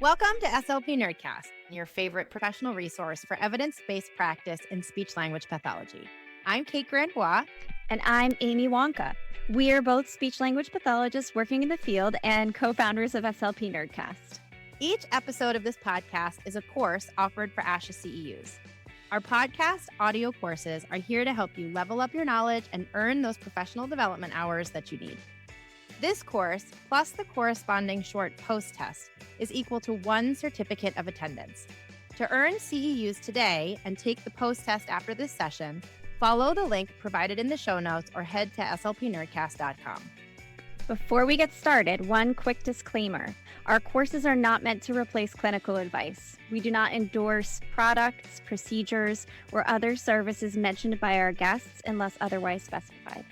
Welcome to SLP Nerdcast, your favorite professional resource for evidence-based practice in speech-language pathology. I'm Kate Granbois. And I'm Amy Wonka. We are both speech-language pathologists working in the field and co-founders of SLP Nerdcast. Each episode of this podcast is a course offered for ASHA CEUs. Our podcast audio courses are here to help you level up your knowledge and earn those professional development hours that you need. This course, plus the corresponding short post-test, is equal to 1 certificate of attendance. To earn CEUs today and take the post-test after this session, follow the link provided in the show notes or head to slpnerdcast.com. Before we get started, one quick disclaimer. Our courses are not meant to replace clinical advice. We do not endorse products, procedures, or other services mentioned by our guests unless otherwise specified.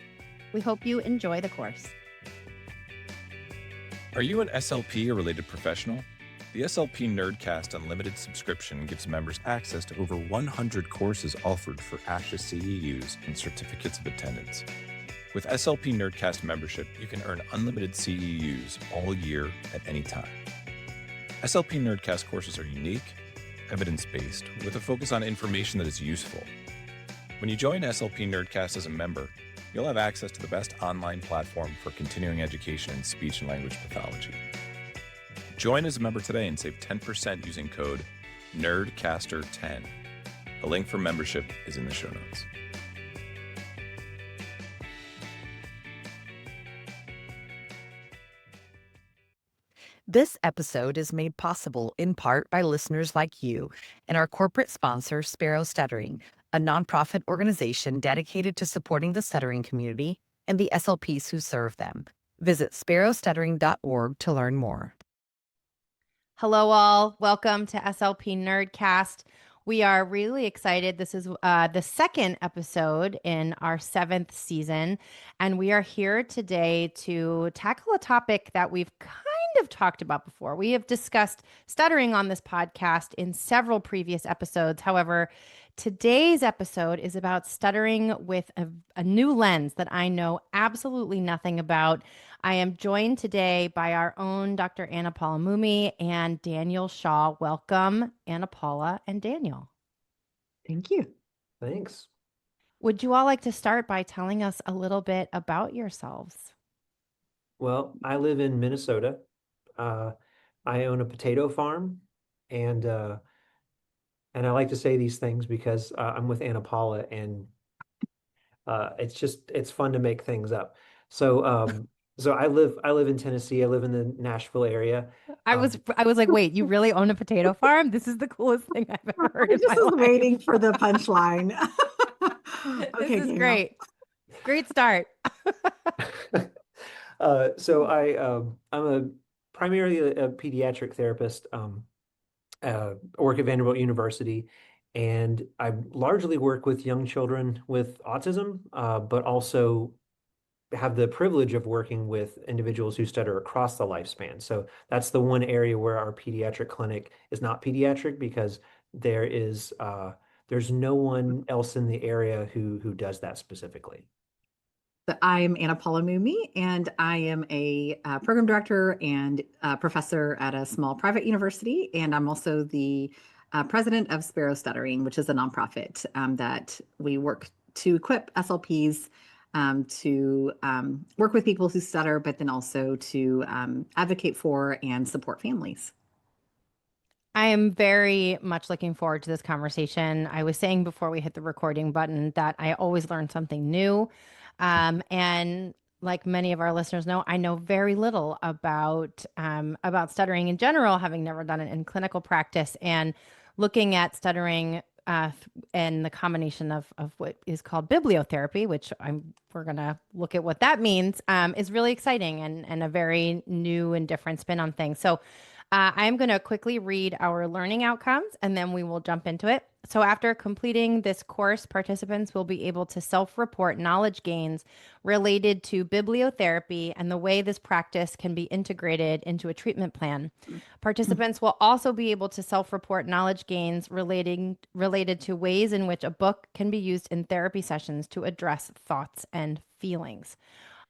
We hope you enjoy the course. Are you an SLP or related professional? The SLP Nerdcast Unlimited subscription gives members access to over 100 courses offered for ASHA CEUs and certificates of attendance. With SLP Nerdcast membership, you can earn unlimited CEUs all year at any time. SLP Nerdcast courses are unique, evidence-based, with a focus on information that is useful. When you join SLP Nerdcast as a member, you'll have access to the best online platform for continuing education in speech and language pathology. Join as a member today and save 10% using code NERDCASTER10. A link for membership is in the show notes. This episode is made possible in part by listeners like you and our corporate sponsor, Shapiro Stuttering, a nonprofit organization dedicated to supporting the stuttering community and the SLPs who serve them. Visit SparoStuttering.org to learn more. Hello, all. Welcome to SLP Nerdcast. We are really excited. This is the second episode in our 7th season, and we are here today to tackle a topic that we've kind of talked about before. We have discussed stuttering on this podcast in several previous episodes. However, today's episode is about stuttering with a new lens that I know absolutely nothing about. I am joined today by our own Dr. Anna Paula Mumi and Daniel Shaw. Welcome, Anna Paula and Daniel. Thank you. Thanks. Would you all like to start by telling us a little bit about yourselves? Well, I live in Minnesota. I own a potato farm, and I like to say these things because I'm with Anna Paula, and it's fun to make things up. So I live in Tennessee. I live in the Nashville area. I was like, wait, you really own a potato farm? This is the coolest thing I've ever heard in my life. Waiting for the punchline. This is great. Great start. So I'm primarily a pediatric therapist. I work at Vanderbilt University, and I largely work with young children with autism, but also have the privilege of working with individuals who stutter across the lifespan. So that's the one area where our pediatric clinic is not pediatric, because there's no one else in the area who does that specifically. I'm Anna Paula Mumi, and I am a program director and professor at a small private university. And I'm also the president of Shapiro Stuttering, which is a nonprofit that we work to equip SLPs to work with people who stutter, but then also to advocate for and support families. I am very much looking forward to this conversation. I was saying before we hit the recording button that I always learn something new. And like many of our listeners know, I know very little about stuttering in general, having never done it in clinical practice, and looking at stuttering and the combination of what is called bibliotherapy, which we're going to look at what that means, is really exciting and a very new and different spin on things. So I'm going to quickly read our learning outcomes, and then we will jump into it. So after completing this course, participants will be able to self-report knowledge gains related to bibliotherapy and the way this practice can be integrated into a treatment plan. Participants will also be able to self-report knowledge gains related to ways in which a book can be used in therapy sessions to address thoughts and feelings.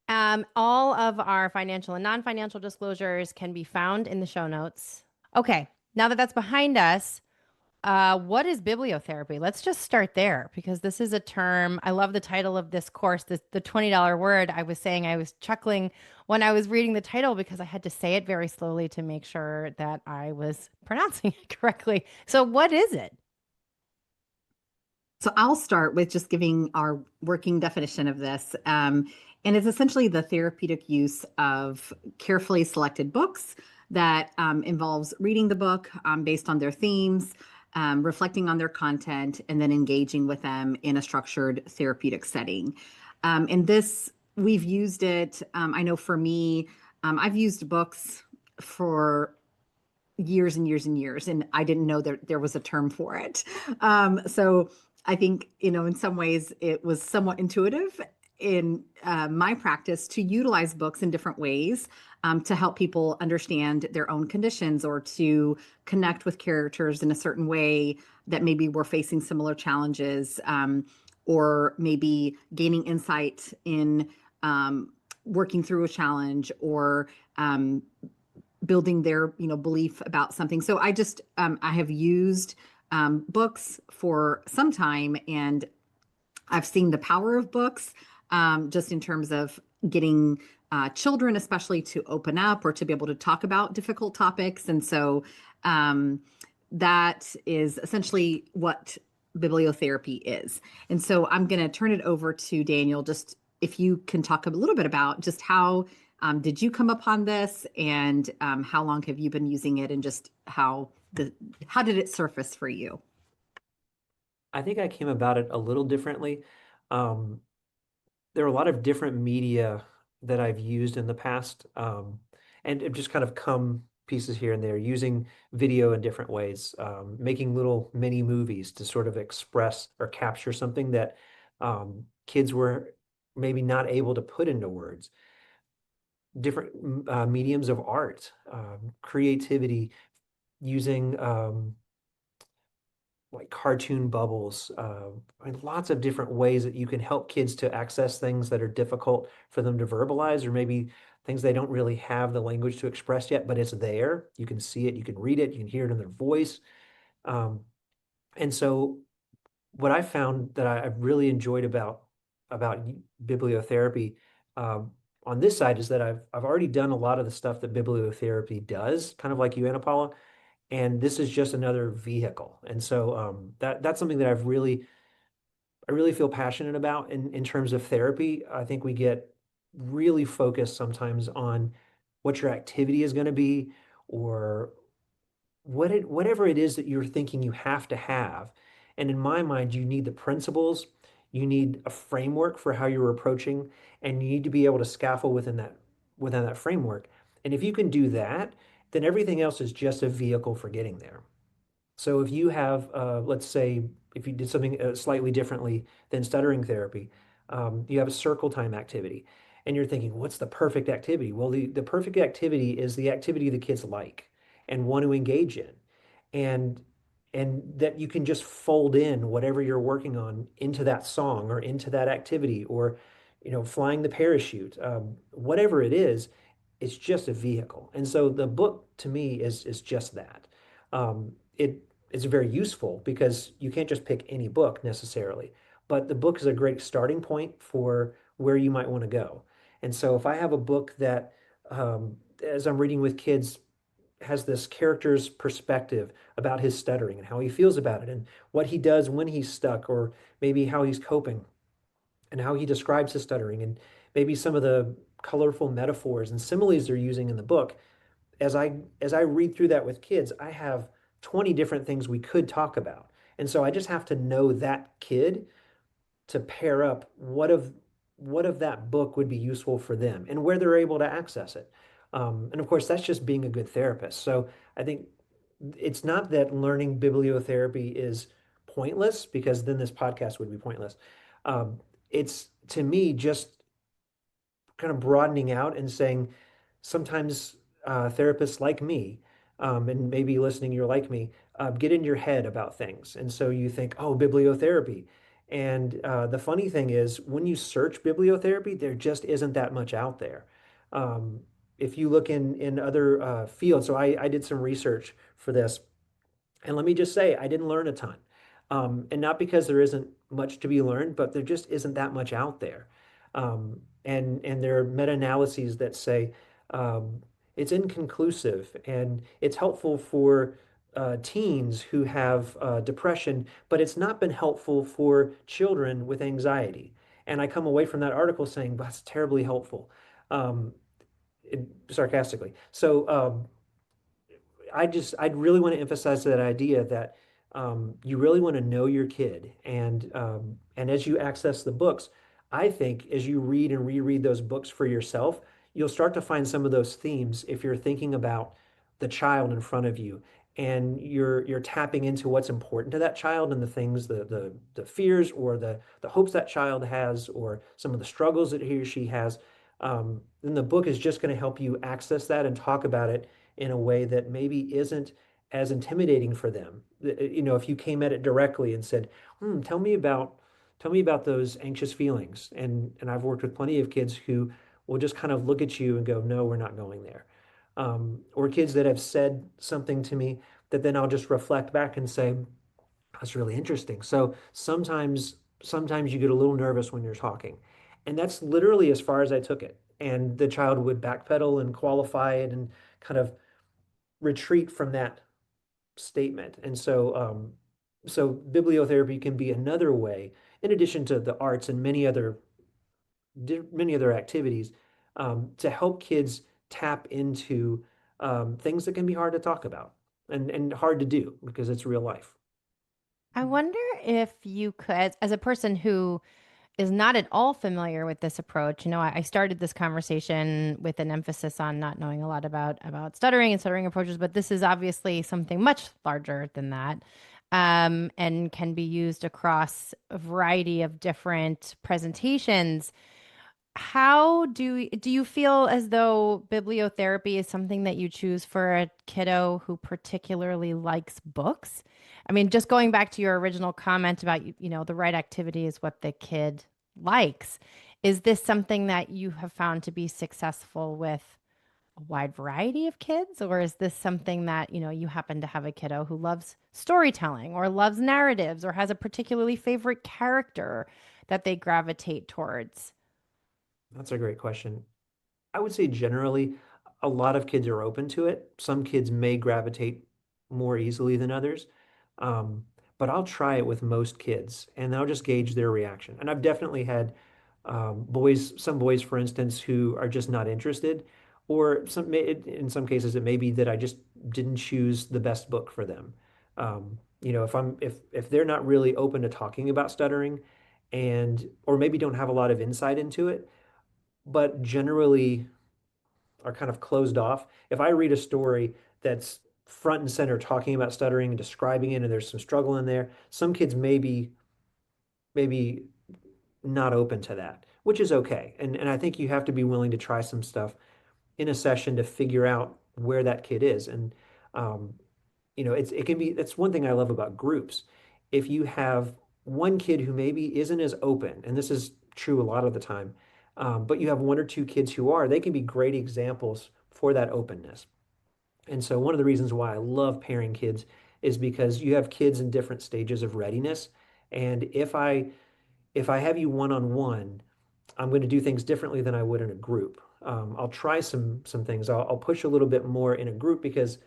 All of our financial and non-financial disclosures can be found in the show notes Okay, now that that's behind us, what is bibliotherapy? Let's just start there because this is a term. I love the title of this course, the $20 word. I was saying I was chuckling when I was reading the title because I had to say it very slowly to make sure that I was pronouncing it correctly. So, what is it? So I'll start with just giving our working definition of this. And it's essentially the therapeutic use of carefully selected books that involves reading the book based on their themes, reflecting on their content, and then engaging with them in a structured therapeutic setting. And this, we've used it. I know for me, I've used books for years and years and years, and I didn't know that there was a term for it. So I think, in some ways it was somewhat intuitive in my practice to utilize books in different ways to help people understand their own conditions or to connect with characters in a certain way that maybe were facing similar challenges, or maybe gaining insight in working through a challenge, or building their belief about something. So I have used books for some time, and I've seen the power of books, just in terms of getting children especially to open up or to be able to talk about difficult topics. And so that is essentially what bibliotherapy is. And so I'm going to turn it over to Daniel, just if you can talk a little bit about just how did you come upon this, and how long have you been using it, and just how did it surface for you? I think I came about it a little differently. Um, there are a lot of different media that I've used in the past, and it just kind of come pieces here and there, using video in different ways, making little mini movies to sort of express or capture something that kids were maybe not able to put into words. Different mediums of art, creativity, using like cartoon bubbles, and lots of different ways that you can help kids to access things that are difficult for them to verbalize, or maybe things they don't really have the language to express yet, but it's there. You can see it, you can read it, you can hear it in their voice. Um, and so what I found that I've really enjoyed about bibliotherapy, on this side, is that I've already done a lot of the stuff that bibliotherapy does, kind of like you, Anna Paula, and this is just another vehicle. And so that's something that I really feel passionate about in terms of therapy. I think we get really focused sometimes on what your activity is going to be, or whatever it is that you're thinking you have to have. And in my mind, you need the principles, you need a framework for how you're approaching, and you need to be able to scaffold within that framework. And if you can do that, then everything else is just a vehicle for getting there. So if you have, let's say, if you did something slightly differently than stuttering therapy, you have a circle time activity, and you're thinking, what's the perfect activity? Well, the perfect activity is the activity the kids like and want to engage in, and that you can just fold in whatever you're working on into that song or into that activity, or flying the parachute, whatever it is, it's just a vehicle. And so the book to me is just that. It is very useful because you can't just pick any book necessarily, but the book is a great starting point for where you might want to go. And so if I have a book that, as I'm reading with kids, has this character's perspective about his stuttering and how he feels about it and what he does when he's stuck, or maybe how he's coping and how he describes his stuttering, and maybe some of the colorful metaphors and similes they're using in the book. As I read through that with kids, I have 20 different things we could talk about. And so I just have to know that kid to pair up what of that book would be useful for them and where they're able to access it. And of course, that's just being a good therapist. So I think it's not that learning bibliotherapy is pointless, because then this podcast would be pointless. It's, to me, just kind of broadening out and saying sometimes therapists like me, and maybe listening, you're like me, get in your head about things. And so you think, oh, bibliotherapy. And the funny thing is, when you search bibliotherapy, there just isn't that much out there. Um, if you look in other fields, so I did some research for this, and let me just say, I didn't learn a ton. And not because there isn't much to be learned, but there just isn't that much out there. And there are meta-analyses that say um, it's inconclusive and it's helpful for teens who have depression, but it's not been helpful for children with anxiety. And I come away from that article saying, that's terribly helpful, um, sarcastically. So I'd really want to emphasize that idea that you really want to know your kid, and as you access the books, I think as you read and reread those books for yourself, you'll start to find some of those themes if you're thinking about the child in front of you, and you're tapping into what's important to that child and the things, the fears or the hopes that child has, or some of the struggles that he or she has. Then the book is just going to help you access that and talk about it in a way that maybe isn't as intimidating for them. You know, if you came at it directly and said, tell me about those anxious feelings. And I've worked with plenty of kids who will just kind of look at you and go, no, we're not going there. Or kids that have said something to me that then I'll just reflect back and say, that's really interesting. So sometimes you get a little nervous when you're talking. And that's literally as far as I took it. And the child would backpedal and qualify it and kind of retreat from that statement. And so bibliotherapy can be another way, in addition to the arts and many other activities, to help kids tap into things that can be hard to talk about and hard to do because it's real life. I wonder if you could, as a person who is not at all familiar with this approach. You know, I started this conversation with an emphasis on not knowing a lot about stuttering and stuttering approaches, but this is obviously something much larger than that, and can be used across a variety of different presentations. How do you feel as though bibliotherapy is something that you choose for a kiddo who particularly likes books? I mean, just going back to your original comment about you know, the right activity is what the kid likes. Is this something that you have found to be successful with a wide variety of kids, or is this something that, you know, you happen to have a kiddo who loves storytelling or loves narratives or has a particularly favorite character that they gravitate towards? That's a great question. I would say generally, a lot of kids are open to it. Some kids may gravitate more easily than others. Um, but I'll try it with most kids and I'll just gauge their reaction. And I've definitely had some boys, for instance, who are just not interested, or in some cases, it may be that I just didn't choose the best book for them. You know, if they're not really open to talking about stuttering or maybe don't have a lot of insight into it, but generally are kind of closed off. If I read a story that's front and center talking about stuttering and describing it, and there's some struggle in there, some kids maybe not open to that, which is okay. And I think you have to be willing to try some stuff in a session to figure out where that kid is. And um, you know, it can be, that's one thing I love about groups. If you have one kid who maybe isn't as open, and this is true a lot of the time, but you have one or two kids who are, they can be great examples for that openness. And so one of the reasons why I love pairing kids is because you have kids in different stages of readiness. And if I have you one on one, I'm going to do things differently than I would in a group. I'll try some things. I'll push a little bit more in a group because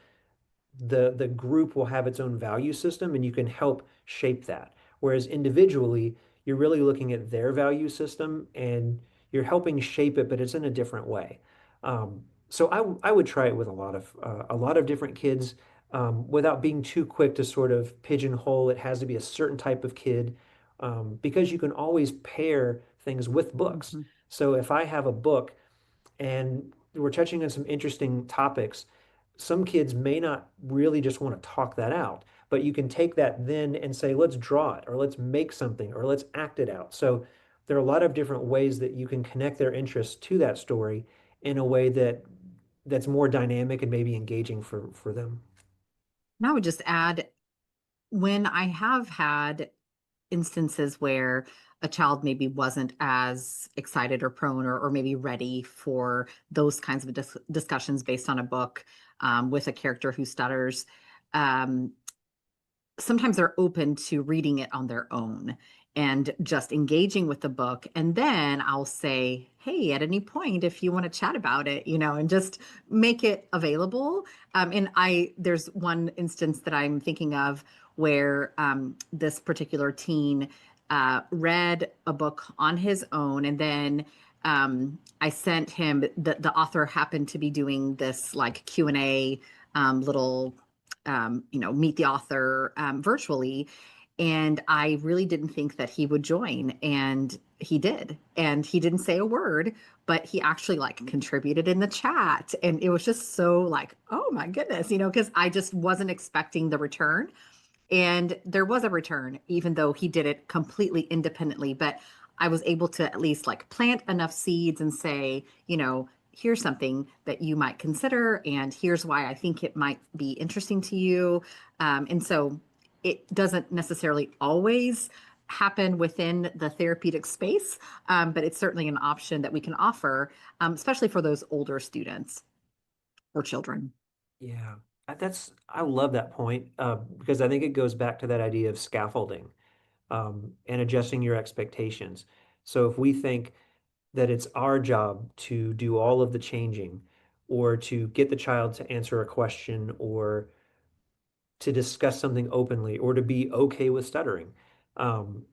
the group will have its own value system and you can help shape that. Whereas individually, you're really looking at their value system and you're helping shape it, but it's in a different way. So I would try it with a lot of different kids, without being too quick to sort of pigeonhole. It has to be a certain type of kid, because you can always pair things with books. Mhm. So if I have a book and we're touching on some interesting topics, some kids may not really just want to talk that out, but you can take that then and say, let's draw it, or let's make something, or let's act it out. So there are a lot of different ways that you can connect their interests to that story in a way that's more dynamic and maybe engaging for them. And I would just add, when I have had instances where a child maybe wasn't as excited or prone or maybe ready for those kinds of discussions based on a book with a character who stutters, um, sometimes they're open to reading it on their own and just engaging with the book. And then I'll say, hey, at any point, if you want to chat about it, and just make it available. There's one instance that I'm thinking of where this particular teen read a book on his own, and then I sent him, the author happened to be doing this like Q&A little meet the author virtually. And I really didn't think that he would join. And he did. And he didn't say a word, but he actually like contributed in the chat. And it was just so like, oh my goodness, because I just wasn't expecting the return. And there was a return, even though he did it completely independently. But I was able to at least like plant enough seeds and say, here's something that you might consider, and here's why I think it might be interesting to you. And so it doesn't necessarily always happen within the therapeutic space, but it's certainly an option that we can offer, especially for those older students or children. Yeah, I love that point because I think it goes back to that idea of scaffolding and adjusting your expectations. So if we think that it's our job to do all of the changing or to get the child to answer a question or to discuss something openly or to be okay with stuttering, um,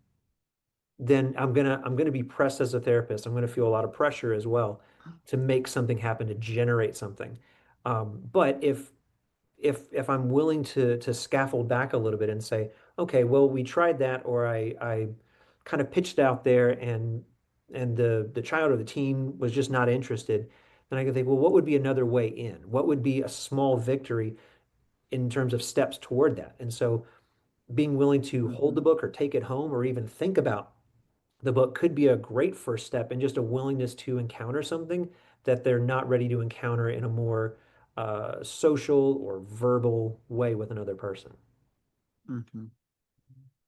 then I'm gonna be pressed as a therapist. I'm gonna feel a lot of pressure as well to make something happen, to generate something. But if I'm willing to scaffold back a little bit and say, okay, well, we tried that, or I kind of pitched out there and the child or the teen was just not interested, then I can think, well, what would be another way in? What would be a small victory in terms of steps toward that? And so being willing to hold the book or take it home or even think about the book could be a great first step in just a willingness to encounter something that they're not ready to encounter in a more social or verbal way with another person. Mm-hmm.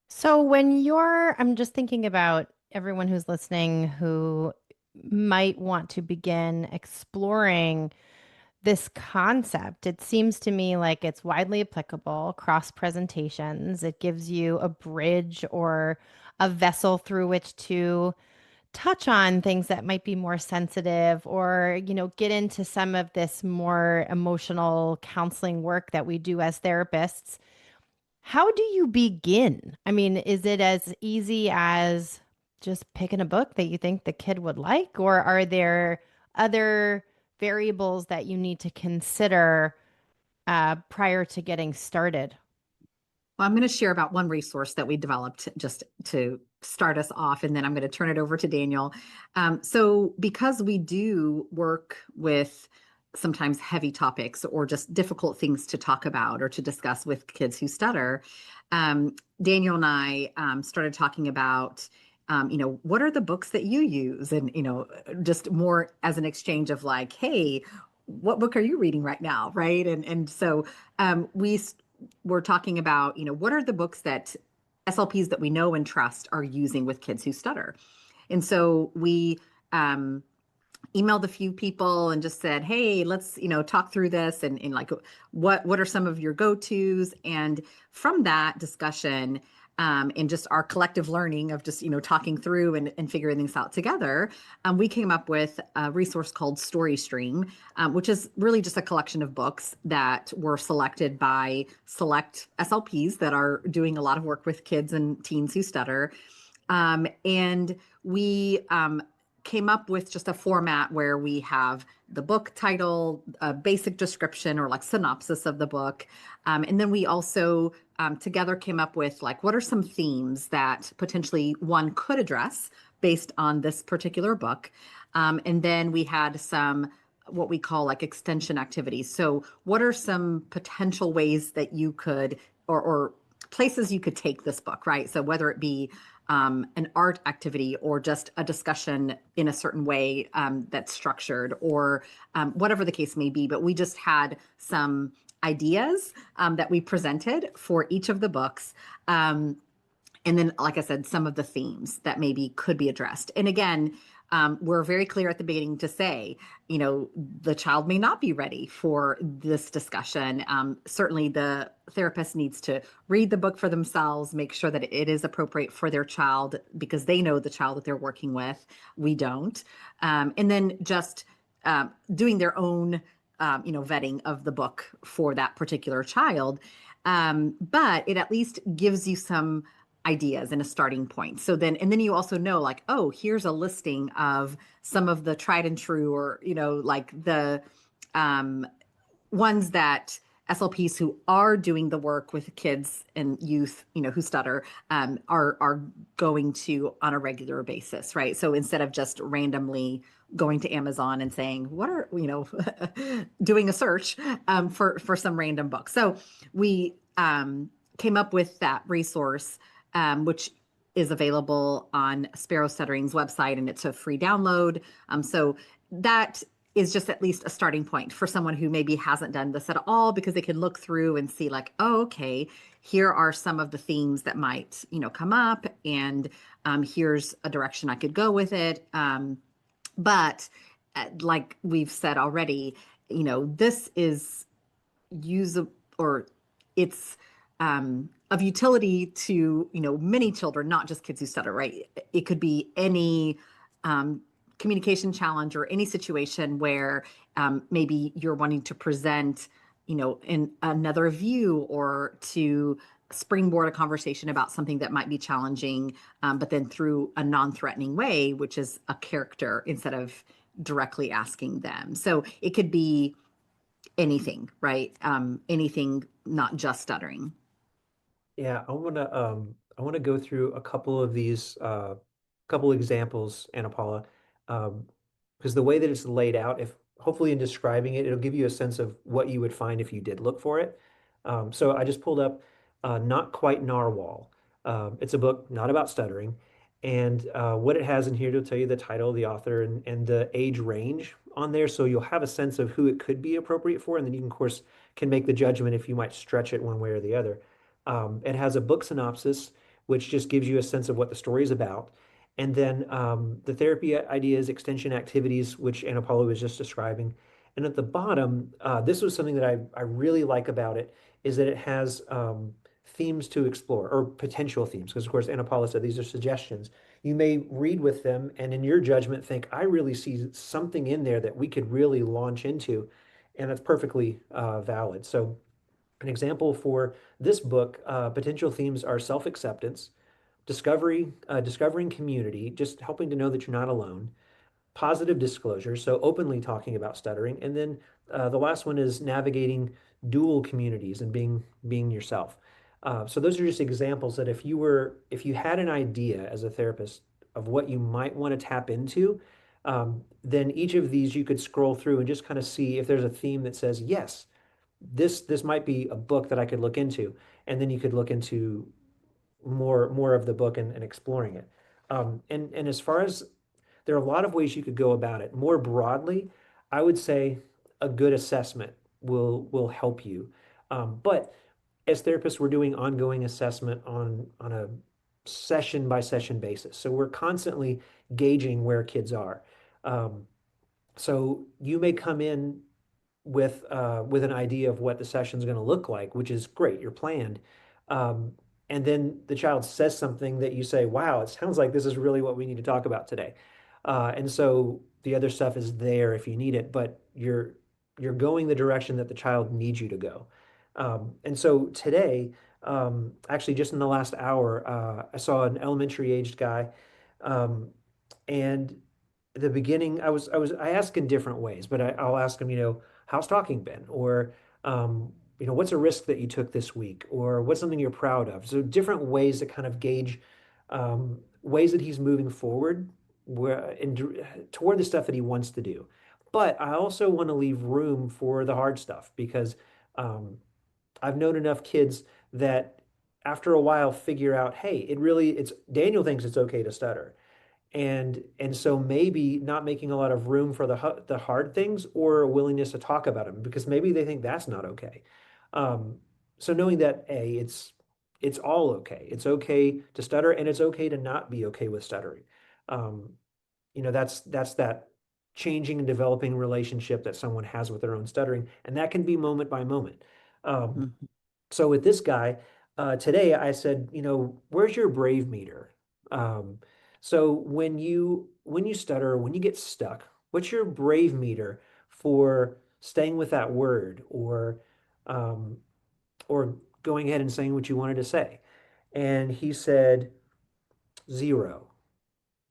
So I'm just thinking about everyone who's listening who might want to begin exploring this concept. It seems to me like it's widely applicable across presentations. It gives you a bridge or a vessel through which to touch on things that might be more sensitive or, get into some of this more emotional counseling work that we do as therapists. How do you begin? I mean, is it as easy as just picking a book that you think the kid would like, or are there other variables that you need to consider prior to getting started? Well, I'm going to share about one resource that we developed just to start us off, and then I'm going to turn it over to Daniel. So because we do work with sometimes heavy topics or just difficult things to talk about or to discuss with kids who stutter, Daniel and I started talking about, what are the books that you use? And, just more as an exchange of like, hey, what book are you reading right now? Right. And so we're talking about, what are the books that SLPs that we know and trust are using with kids who stutter. And so we emailed a few people and just said, hey, let's, talk through this and like, what are some of your go-tos? And from that discussion, and just our collective learning of just, talking through and figuring things out together, we came up with a resource called StoryStream, which is really just a collection of books that were selected by select SLPs that are doing a lot of work with kids and teens who stutter. And we came up with just a format where we have the book title, a basic description or like synopsis of the book. And then we also together came up with like, what are some themes that potentially one could address based on this particular book? And then we had some what we call like extension activities. So what are some potential ways that you could, or places you could take this book, right? So whether it be an art activity or just a discussion in a certain way that's structured or whatever the case may be. But we just had some ideas that we presented for each of the books. And then, like I said, some of the themes that maybe could be addressed. And again, we're very clear at the beginning to say, the child may not be ready for this discussion. Certainly, the therapist needs to read the book for themselves, make sure that it is appropriate for their child because they know the child that they're working with. We don't. And then just doing their own, vetting of the book for that particular child. But it at least gives you some ideas and a starting point. So then, and then you also know like, oh, here's a listing of some of the tried and true, or, like the ones that SLPs who are doing the work with kids and youth, who stutter, are going to on a regular basis, right? So instead of just randomly going to Amazon and saying, what are, doing a search for some random book. So we came up with that resource, which is available on Sparrow Stuttering's website, and it's a free download. So that is just at least a starting point for someone who maybe hasn't done this at all, because they can look through and see like, oh, okay, here are some of the themes that might, come up, and here's a direction I could go with it. But like we've said already, this is usable, or it's of utility to, many children, not just kids who stutter, right? It could be any communication challenge or any situation where maybe you're wanting to present, in another view, or to springboard a conversation about something that might be challenging, but then through a non-threatening way, which is a character instead of directly asking them. So it could be anything, right? Anything, not just stuttering. Yeah, I wanna go through a couple of these couple examples, Anna Paula, because the way that it's laid out, if hopefully in describing it, it'll give you a sense of what you would find if you did look for it. So I just pulled up Not Quite Narwhal. It's a book not about stuttering, and what it has in here to tell you the title, the author, and the age range on there, so you'll have a sense of who it could be appropriate for, and then you can, of course, can make the judgment if you might stretch it one way or the other. It has a book synopsis, which just gives you a sense of what the story is about. And then the therapy ideas, extension activities, which Anna Paula was just describing. And at the bottom, this was something that I really like about it, is that it has themes to explore, or potential themes, because of course Anna Paula said these are suggestions. You may read with them and in your judgment think, I really see something in there that we could really launch into, and that's perfectly valid. So an example for this book, potential themes are self-acceptance, discovering community, just helping to know that you're not alone, positive disclosure, so openly talking about stuttering, and then the last one is navigating dual communities and being yourself. So those are just examples that if you had an idea as a therapist of what you might want to tap into, then each of these you could scroll through and just kind of see if there's a theme that says, yes, this might be a book that I could look into, and then you could look into more of the book and exploring it. And as far as there are a lot of ways you could go about it. More broadly, I would say a good assessment will help you. But as therapists, we're doing ongoing assessment on a session by session basis. So we're constantly gauging where kids are. So you may come in with an idea of what the session is going to look like, which is great, you're planned. And then the child says something that you say, wow, it sounds like this is really what we need to talk about today. And so the other stuff is there if you need it, but you're going the direction that the child needs you to go. And so today, actually just in the last hour, I saw an elementary aged guy, and at the beginning, I ask in different ways, but I'll ask him, how's talking been? Or, what's a risk that you took this week? Or what's something you're proud of? So different ways to kind of gauge ways that he's moving forward toward the stuff that he wants to do. But I also want to leave room for the hard stuff, because I've known enough kids that after a while figure out, hey, it's Daniel thinks it's okay to stutter. And so maybe not making a lot of room for the hard things, or a willingness to talk about them, because maybe they think that's not okay. So knowing that, A, it's all okay. It's okay to stutter, and it's okay to not be okay with stuttering. Um, that's that changing and developing relationship that someone has with their own stuttering, and that can be moment by moment. Um, Mhm. so with this guy, today I said, where's your brave meter? Um, so when you stutter, when you get stuck, what's your brave meter for staying with that word um, or going ahead and saying what you wanted to say? And he said 0.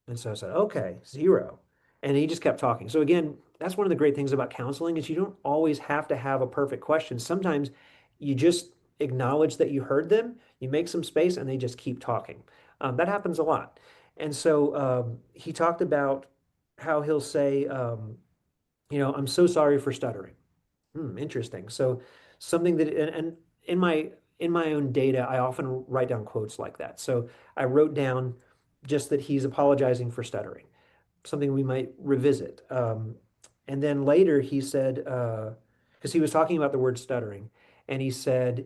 And so I said, okay, 0. And he just kept talking. So again, that's one of the great things about counseling is you don't always have to have a perfect question. Sometimes you just acknowledge that you heard them, you make some space, and they just keep talking. That happens a lot. And so he talked about how he'll say, I'm so sorry for stuttering. Interesting. So something that, and in my own data, I often write down quotes like that. So I wrote down just that he's apologizing for stuttering, something we might revisit. And then later he said, because he was talking about the word stuttering, and he said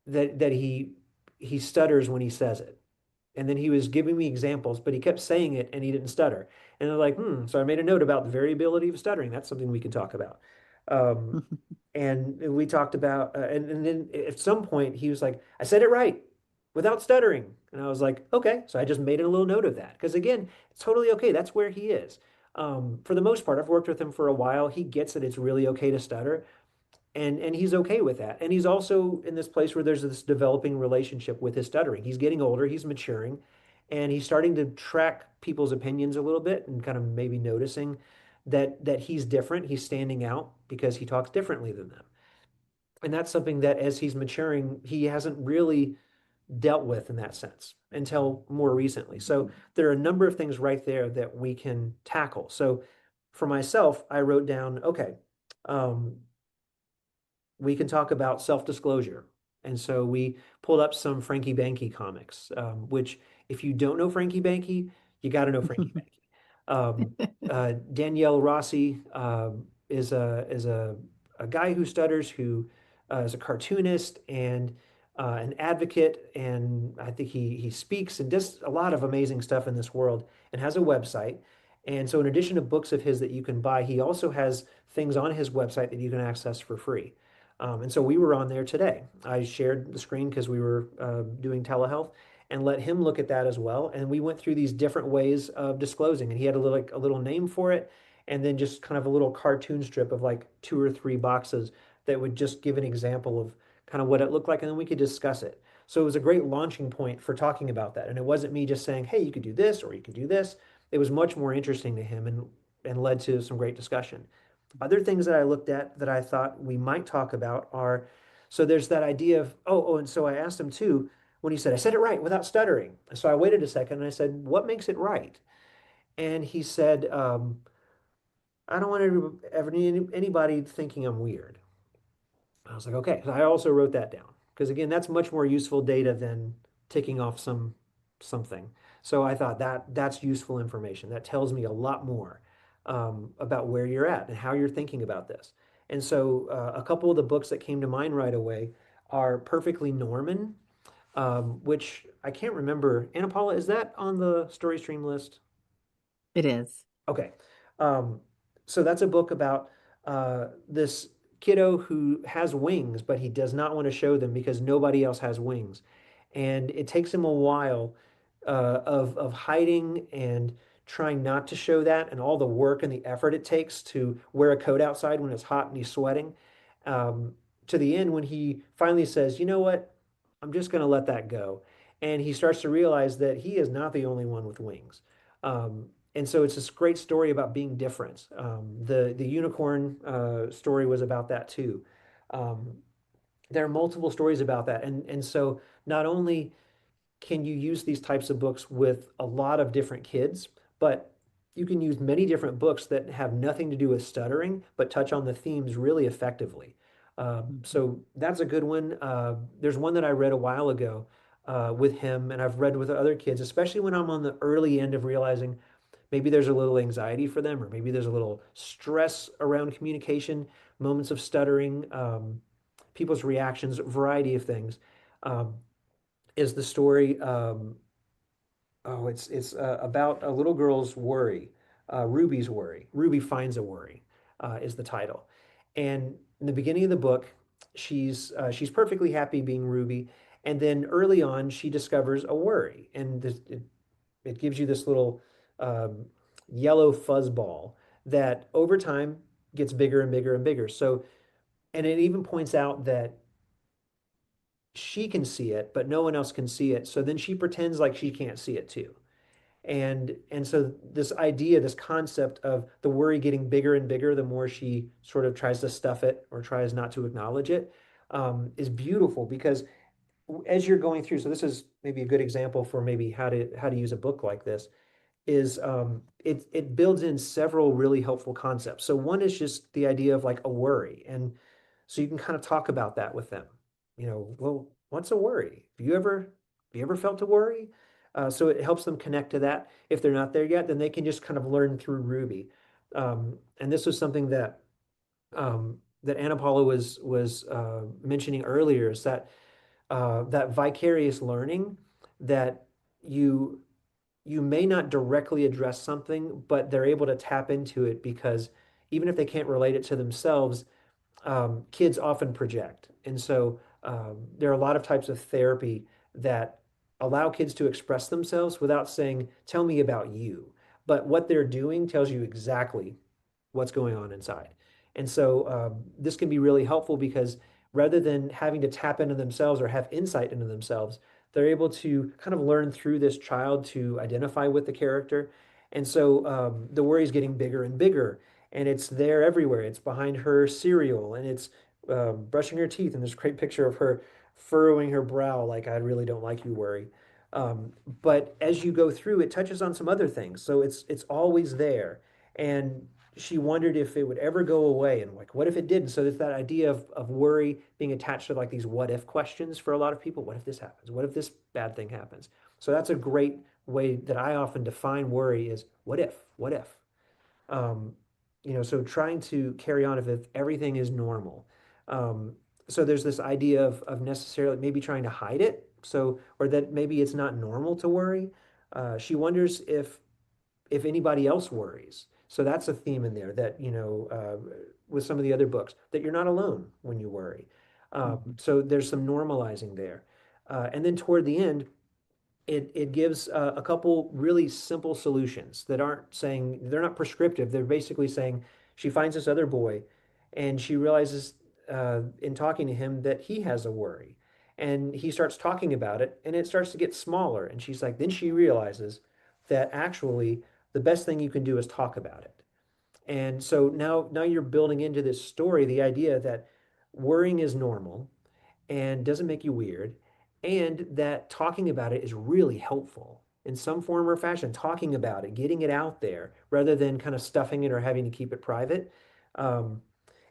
that he stutters when he says it. And then he was giving me examples, but he kept saying it and he didn't stutter. And they're like, So I made a note about the variability of stuttering. That's something we could talk about. Um, and we talked about, and then at some point he was like, I said it right without stuttering. And I was like, okay. So I just made a little note of that. Because again, it's totally okay. That's where he is. For the most part, I've worked with him for a while. He gets that it's really okay to stutter and he's okay with that. And he's also in this place where there's this developing relationship with his stuttering. He's getting older, he's maturing, and he's starting to track people's opinions a little bit and kind of maybe noticing that he's different, he's standing out because he talks differently than them. And that's something that as he's maturing, he hasn't really dealt with in that sense until more recently. So there are a number of things right there that we can tackle. So for myself, I wrote down, okay, um, we can talk about self-disclosure. And so we pulled up some Frankie Banky comics, which if you don't know Frankie Banky, you got to know Frankie Banky. Danielle Rossi is a guy who stutters, who is a cartoonist and an advocate, and I think he speaks and does a lot of amazing stuff in this world, and has a website. And so, in addition to books of his that you can buy, he also has things on his website that you can access for free. And so we were on there today. I shared the screen because we were doing telehealth and let him look at that as well. And we went through these different ways of disclosing, and he had a little name for it, and then just kind of a little cartoon strip of like 2 or 3 boxes that would just give an example of kind of what it looked like, and then we could discuss it. So it was a great launching point for talking about that. And it wasn't me just saying, hey, you could do this or you could do this. It was much more interesting to him and led to some great discussion. Other things that I looked at that I thought we might talk about are, so there's that idea of, and so I asked him too, when he said, I said it right without stuttering. So I waited a second and I said, what makes it right? And he said, I don't want anybody thinking I'm weird. I was like, okay. So I also wrote that down because again, that's much more useful data than ticking off something. So I thought that's useful information. That tells me a lot more about where you're at and how you're thinking about this. And so a couple of the books that came to mind right away are Perfectly Norman, which I can't remember. Anna Paula, is that on the story stream list? It is. Okay. Um, so that's a book about this kiddo who has wings, but he does not want to show them because nobody else has wings. And it takes him a while of hiding and trying not to show that and all the work and the effort it takes to wear a coat outside when it's hot and he's sweating. Um, to the end when he finally says, you know what, I'm just going to let that go. And he starts to realize that he is not the only one with wings. And so it's this great story about being different. The unicorn story was about that too. Um, there are multiple stories about that, and so not only can you use these types of books with a lot of different kids, but you can use many different books that have nothing to do with stuttering, but touch on the themes really effectively. So that's a good one. There's one that I read a while ago with him, and I've read with other kids, especially when I'm on the early end of realizing maybe there's a little anxiety for them, or maybe there's a little stress around communication, moments of stuttering, people's reactions, a variety of things. is the story. It's about a little girl's worry, Ruby's worry. Ruby finds a worry, is the title. And in the beginning of the book, she's perfectly happy being Ruby, and then early on, she discovers a worry, and it gives you this little um, yellow fuzz ball that over time gets bigger and bigger and bigger. So, and it even points out that she can see it, but no one else can see it. So then she pretends like she can't see it too. And so this idea, this concept of the worry getting bigger and bigger the more she sort of tries to stuff it or tries not to acknowledge it, is beautiful because as you're going through, so this is maybe a good example for maybe how to use a book like this, is it builds in several really helpful concepts. So one is just the idea of like a worry. And so you can kind of talk about that with them. Well, what's a worry? Have you ever felt a worry? So it helps them connect to that. If they're not there yet, then they can just kind of learn through Ruby. And this was something that Anna Paula was mentioning earlier, is that vicarious learning, that you you may not directly address something, but they're able to tap into it because even if they can't relate it to themselves, kids often project. And so there are a lot of types of therapy that allow kids to express themselves without saying, tell me about you. But what they're doing tells you exactly what's going on inside. And so this can be really helpful because rather than having to tap into themselves or have insight into themselves, they're able to kind of learn through this child to identify with the character. And so the worry is getting bigger and bigger, and it's there everywhere. It's behind her cereal, and it's brushing her teeth. And there's a great picture of her furrowing her brow, like, I really don't like you, worry. But as you go through, it touches on some other things. So it's always there. And she wondered if it would ever go away, and like, what if it didn't? So there's that idea of worry being attached to like these what if questions for a lot of people. What if this happens? What if this bad thing happens? So that's a great way that I often define worry, is what if? What if? Um, so trying to carry on if everything is normal. Um, so there's this idea of necessarily maybe trying to hide it. So, or that maybe it's not normal to worry. She wonders if anybody else worries. So that's a theme in there that, with some of the other books, that you're not alone when you worry. So there's some normalizing there. And then toward the end, it gives a couple really simple solutions that aren't saying, they're not prescriptive. They're basically saying she finds this other boy and she realizes in talking to him that he has a worry. And he starts talking about it and it starts to get smaller. And she's like, then she realizes that actually the best thing you can do is talk about it. And so now you're building into this story the idea that worrying is normal and doesn't make you weird, and that talking about it is really helpful in some form or fashion. Talking about it, getting it out there, rather than kind of stuffing it or having to keep it private. Um,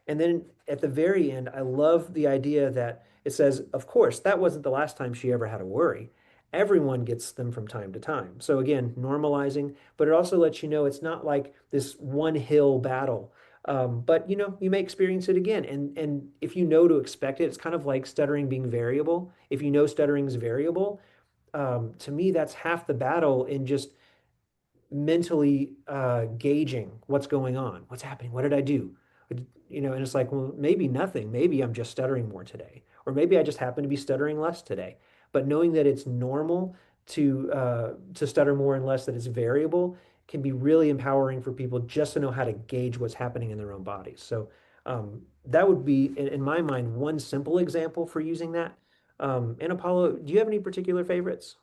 and then at the very end, I love the idea that it says, of course, that wasn't the last time she ever had a worry. Everyone gets them from time to time. So again, normalizing, but it also lets you know it's not like this one hill battle. But you may experience it again. And if you know to expect it, it's kind of like stuttering being variable. If you know stuttering is variable, to me, that's half the battle in just mentally gauging what's going on, what's happening, what did I do? And it's like, well, maybe nothing. Maybe I'm just stuttering more today, or maybe I just happen to be stuttering less today. But knowing that it's normal to stutter more and less, that it's variable, can be really empowering for people just to know how to gauge what's happening in their own bodies. So that would be, in my mind, one simple example for using that. And Apollo, do you have any particular favorites?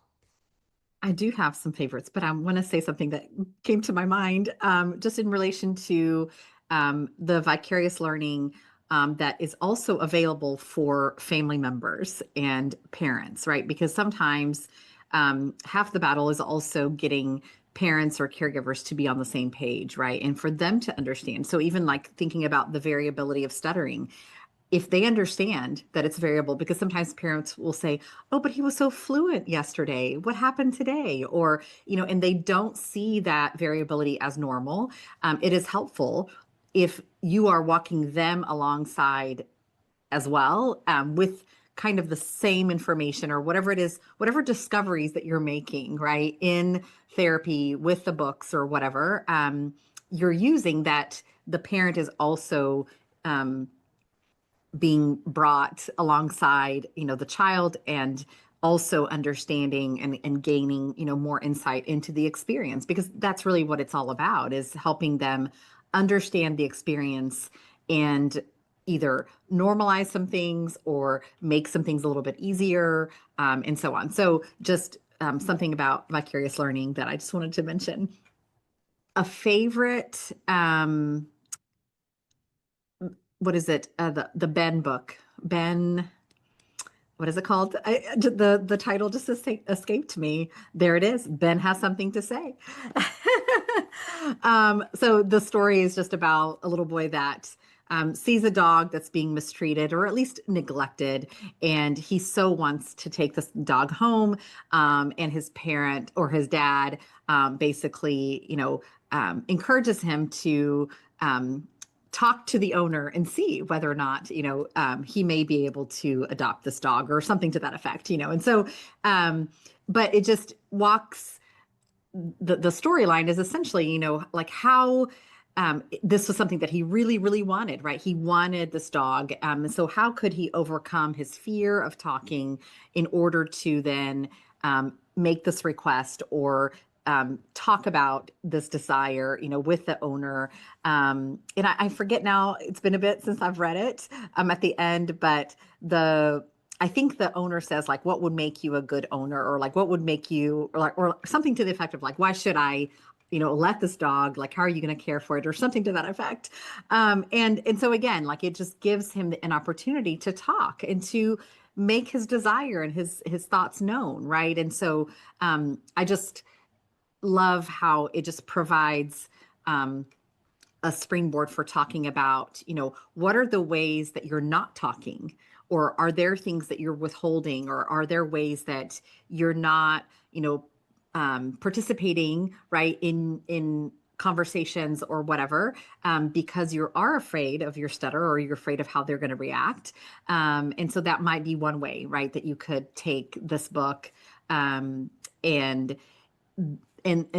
I do have some favorites, but I want to say something that came to my mind just in relation to the vicarious learning that is also available for family members and parents, right? Because sometimes half the battle is also getting parents or caregivers to be on the same page, right? And for them to understand. So even like thinking about the variability of stuttering, if they understand that it's variable, because sometimes parents will say, oh, but he was so fluent yesterday. What happened today? Or, and they don't see that variability as normal. It is helpful if you are walking them alongside as well, with kind of the same information or whatever it is, whatever discoveries that you're making, right, in therapy with the books or whatever, you're using, that the parent is also being brought alongside, the child, and also understanding and gaining, more insight into the experience, because that's really what it's all about, is helping them understand the experience and either normalize some things or make some things a little bit easier, and so on. So just something about vicarious learning that I just wanted to mention. A favorite, what is it? The Ben book. Ben, what is it called? The title just escaped me. There it is. Ben has something to say. So the story is just about a little boy that sees a dog that's being mistreated or at least neglected, and he so wants to take this dog home. And his parent or his dad basically, encourages him to talk to the owner and see whether or not, he may be able to adopt this dog or something to that effect, And so, but it just walks, the storyline is essentially, like how this was something that he really, really wanted, right? He wanted this dog. And so how could he overcome his fear of talking in order to then make this request or talk about this desire, with the owner. And I forget now, it's been a bit since I've read it at the end, but I think the owner says, like, what would make you a good owner, or like, what would make you, or something to the effect of like, why should I, let this dog, like, how are you going to care for it, or something to that effect. And so again, like, it just gives him an opportunity to talk and to make his desire and his thoughts known. Right. And so I just love how it just provides a springboard for talking about, what are the ways that you're not talking, or are there things that you're withholding, or are there ways that you're not, participating, right, in conversations or whatever, because you are afraid of your stutter, or you're afraid of how they're going to react. And so that might be one way, right, that you could take this book and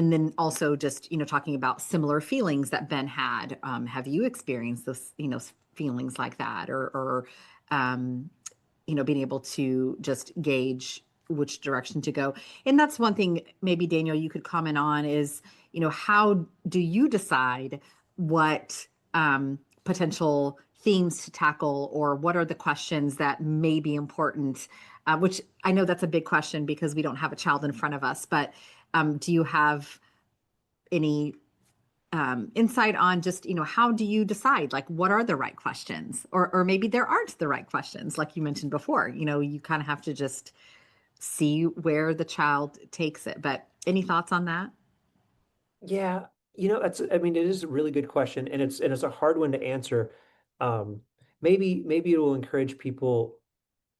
then also just, talking about similar feelings that Ben had. Have you experienced this, feelings like that, or being able to just gauge which direction to go? And that's one thing maybe, Daniel, you could comment on is, how do you decide what potential themes to tackle, or what are the questions that may be important? Which I know that's a big question because we don't have a child in front of us, but do you have any insight on just, how do you decide, like, what are the right questions, or maybe there aren't the right questions, like you mentioned before, you kind of have to just see where the child takes it. But any thoughts on that? Yeah, I mean, it is a really good question, and it's a hard one to answer. Um, maybe it will encourage people,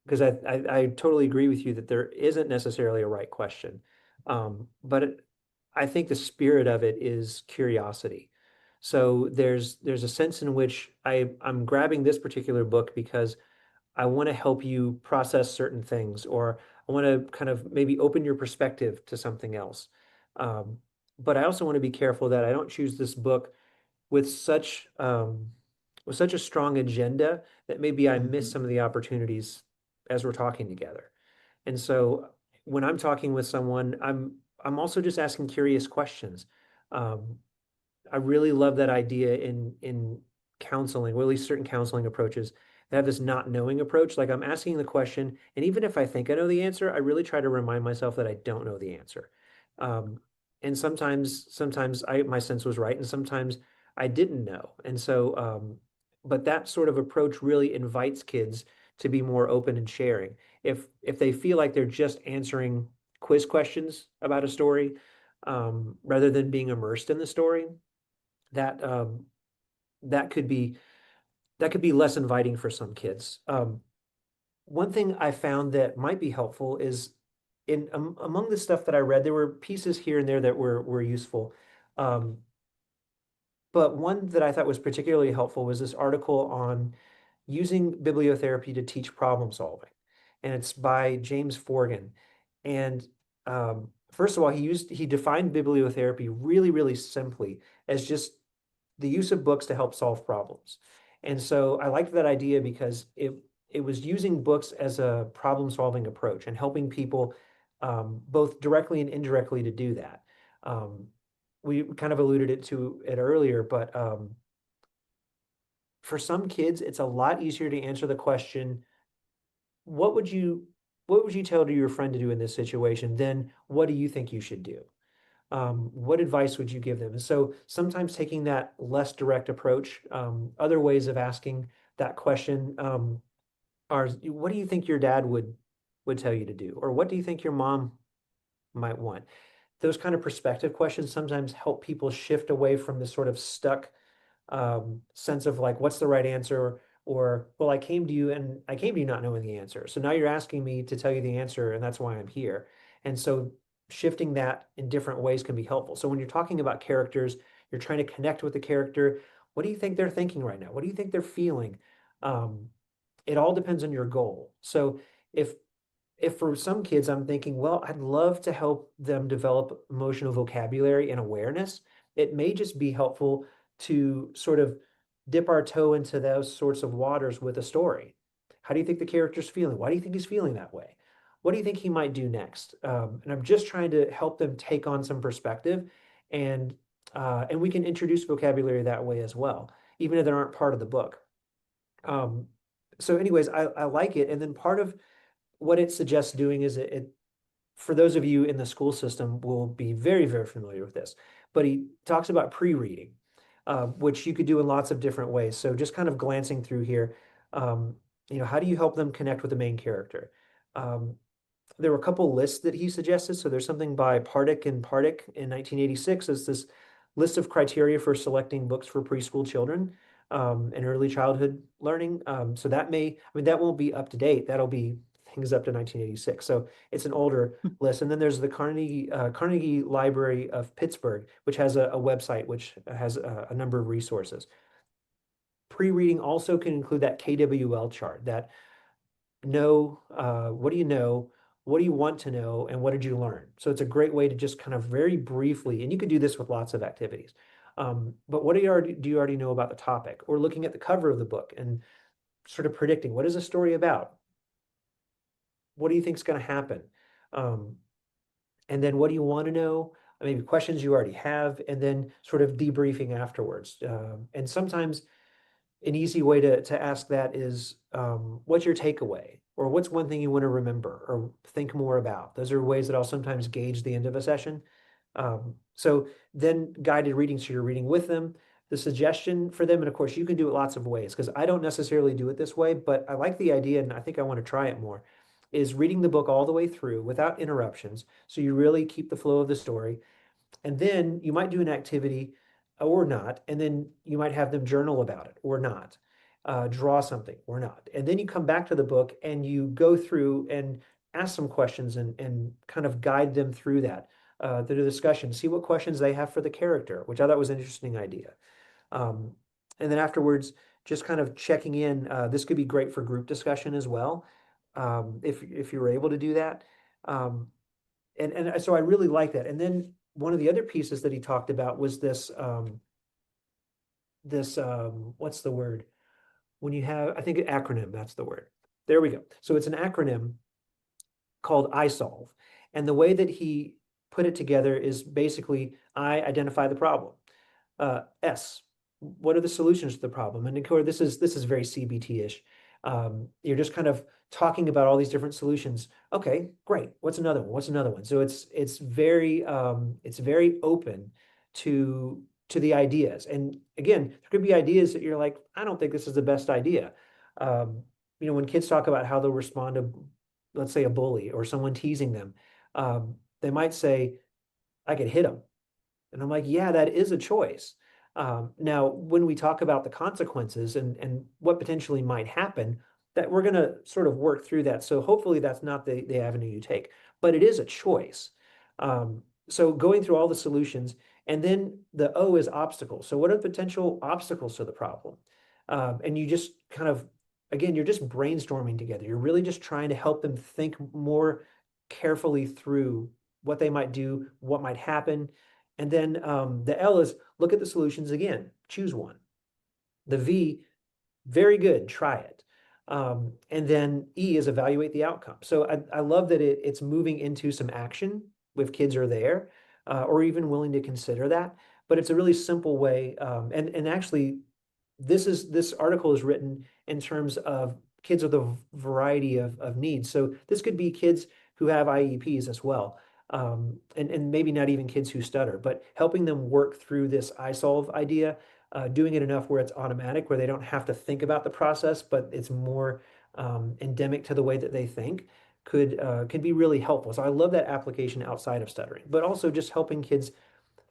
because I totally agree with you that there isn't necessarily a right question. But I think the spirit of it is curiosity. So there's a sense in which I'm grabbing this particular book because I want to help you process certain things, or I want to kind of maybe open your perspective to something else. Um, but I also want to be careful that I don't choose this book with such a strong agenda that maybe I miss some of the opportunities as we're talking together. And so when I'm talking with someone, I'm also just asking curious questions. Um, I really love that idea in counseling, or at least certain counseling approaches that have this not knowing approach. Like, I'm asking the question, and even if I think I know the answer, I really try to remind myself that I don't know the answer. Um, and sometimes my sense was right, and sometimes I didn't know. And so, but that sort of approach really invites kids to be more open and sharing. If they feel like they're just answering quiz questions about a story, rather than being immersed in the story, that that could be less inviting for some kids. One thing I found that might be helpful is among the stuff that I read, there were pieces here and there that were useful. Um, but one that I thought was particularly helpful was this article on using bibliotherapy to teach problem solving. and it's by James Forgan. And first of all, he defined bibliotherapy really, really simply as just the use of books to help solve problems. And so I liked that idea because it was using books as a problem-solving approach and helping people both directly and indirectly to do that. We kind of alluded to it earlier, but for some kids, it's a lot easier to answer the question, what would you tell to your friend to do in this situation, than what do you think you should do? What advice would you give them? And so sometimes taking that less direct approach, other ways of asking that question are, what do you think your dad would tell you to do? Or what do you think your mom might want? Those kind of perspective questions sometimes help people shift away from this sort of stuck sense of like, what's the right answer? Or, well, I came to you not knowing the answer. So now you're asking me to tell you the answer, and that's why I'm here. And so shifting that in different ways can be helpful. So when you're talking about characters, you're trying to connect with the character. What do you think they're thinking right now? What do you think they're feeling? It all depends on your goal. So if for some kids, I'm thinking, well, I'd love to help them develop emotional vocabulary and awareness, it may just be helpful to sort of dip our toe into those sorts of waters with a story. How do you think the character's feeling? Why do you think he's feeling that way? What do you think he might do next? And I'm just trying to help them take on some perspective, and we can introduce vocabulary that way as well, even if they aren't part of the book. So anyways, I like it. And then part of what it suggests doing is it for those of you in the school system will be very, very familiar with this, but he talks about pre-reading, which you could do in lots of different ways. So just kind of glancing through here, how do you help them connect with the main character? There were a couple lists that he suggested. So there's something by Pardick in 1986. It's this list of criteria for selecting books for preschool children and early childhood learning. So that won't be up to date. That'll be things up to 1986. So it's an older list. And then there's the Carnegie Library of Pittsburgh, which has a website which has a number of resources. Pre-reading also can include that KWL chart, that what do you know, what do you want to know, and what did you learn? So it's a great way to just kind of very briefly, and you could do this with lots of activities. But what do you already know about the topic? Or looking at the cover of the book and sort of predicting, what is the story about? What do you think is going to happen? And then what do you want to know? Maybe questions you already have, and then sort of debriefing afterwards. And sometimes an easy way to ask that is, what's your takeaway? Or what's one thing you want to remember or think more about? Those are ways that I'll sometimes gauge the end of a session. So then guided reading, so you're reading with them, the suggestion for them, and of course you can do it lots of ways, because I don't necessarily do it this way, but I like the idea and I think I want to try it more, is reading the book all the way through without interruptions. So you really keep the flow of the story. And then you might do an activity or not, and then you might have them journal about it or not, draw something or not. And then you come back to the book and you go through and ask some questions and kind of guide them through that, the discussion, see what questions they have for the character, which I thought was an interesting idea. And then afterwards, just kind of checking in. This could be great for group discussion as well, if you're able to do that. And so I really like that. And then one of the other pieces that he talked about was this, what's the word? When you have, I think acronym, that's the word. There we go. So it's an acronym called iSolve. And the way that he put it together is basically, I identify the problem. S, what are the solutions to the problem? And of course, this is very CBT-ish. You're just kind of talking about all these different solutions. Okay, great. What's another one? What's another one? So it's very open to the ideas. And again, there could be ideas that you're like, I don't think this is the best idea. When kids talk about how they'll respond to, let's say, a bully or someone teasing them, they might say, I could hit them. And I'm like, yeah, that is a choice. Now, when we talk about the consequences and what potentially might happen, that we're going to sort of work through that. So hopefully that's not the avenue you take, but it is a choice. So going through all the solutions, and then the O is obstacles. So what are the potential obstacles to the problem? And you just kind of again, you're just brainstorming together. You're really just trying to help them think more carefully through what they might do, what might happen. And then the L is look at the solutions again, choose one. The V, very good, try it. And then E is evaluate the outcome. So I love that it's moving into some action if kids are there, or even willing to consider that. But it's a really simple way. And actually, this article is written in terms of kids with a variety of needs. So this could be kids who have IEPs as well. And maybe not even kids who stutter, but helping them work through this iSolve idea, doing it enough where it's automatic, where they don't have to think about the process, but it's more endemic to the way that they think, could be really helpful. So I love that application outside of stuttering, but also just helping kids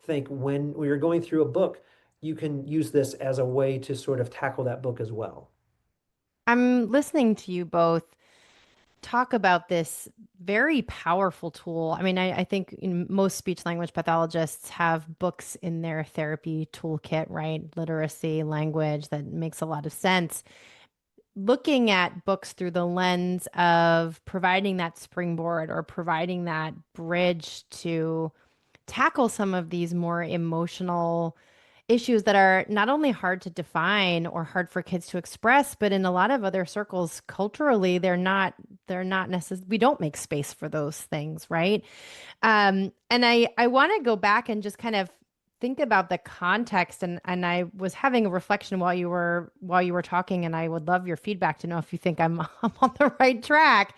think when we are going through a book, you can use this as a way to sort of tackle that book as well. I'm listening to you both talk about this very powerful tool. I mean, I think most speech language pathologists have books in their therapy toolkit, right? Literacy, language, that makes a lot of sense. Looking at books through the lens of providing that springboard or providing that bridge to tackle some of these more emotional issues that are not only hard to define or hard for kids to express, but in a lot of other circles culturally, they're not necessarily, we don't make space for those things, right? And I want to go back and just kind of think about the context, and I was having a reflection while you were talking, and I would love your feedback to know if you think I'm on the right track.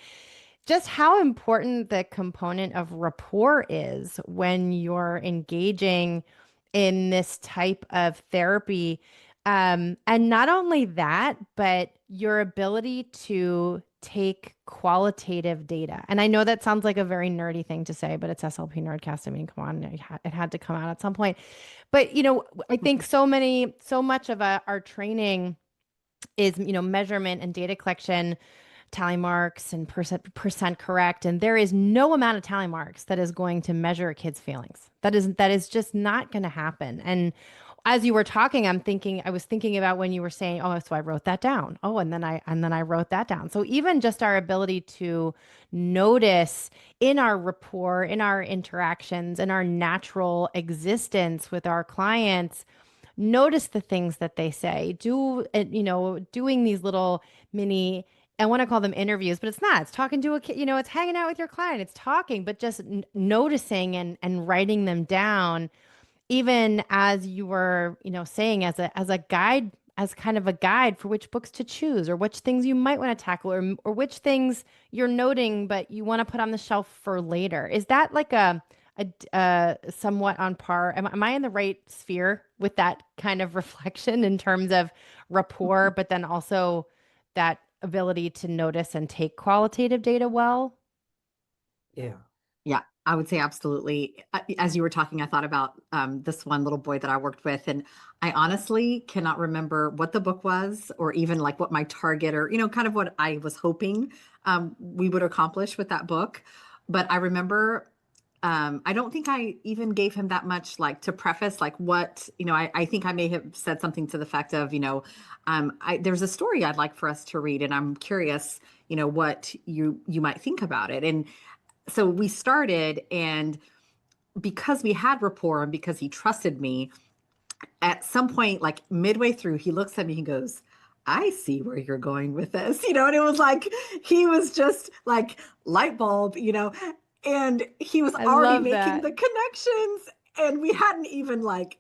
Just how important the component of rapport is when you're engaging in this type of therapy. And not only that, but your ability to take qualitative data. And I know that sounds like a very nerdy thing to say, but it's SLP Nerdcast. I mean, come on, it had to come out at some point. But I think so much of our training is measurement and data collection, tally marks and percent correct, and there is no amount of tally marks that is going to measure a kid's feelings. That is just not going to happen. And as you were talking, I was thinking about when you were saying, oh, so I wrote that down. Oh, and then I wrote that down. So even just our ability to notice in our rapport, in our interactions, in our natural existence with our clients, notice the things that they say, doing these little mini, I want to call them interviews, but it's not. It's talking to a kid, it's hanging out with your client. It's talking, but just noticing and writing them down, even as you were, saying as a guide, as kind of a guide for which books to choose or which things you might want to tackle or which things you're noting, but you want to put on the shelf for later. Is that like a somewhat on par? Am I in the right sphere with that kind of reflection in terms of rapport, but then also that ability to notice and take qualitative data well? Yeah. Yeah, I would say absolutely. As you were talking, I thought about this one little boy that I worked with, and I honestly cannot remember what the book was, or even like what my target, or kind of what I was hoping we would accomplish with that book. But I remember, I don't think I even gave him that much, like, to preface, like, what I think I may have said something to the fact of, there's a story I'd like for us to read, and I'm curious, what you might think about it. And so we started, and because we had rapport and because he trusted me, at some point, like midway through, he looks at me and goes, I see where you're going with this, and it was like, he was just like light bulb, and he was I already love making that. the connections, and we hadn't even like,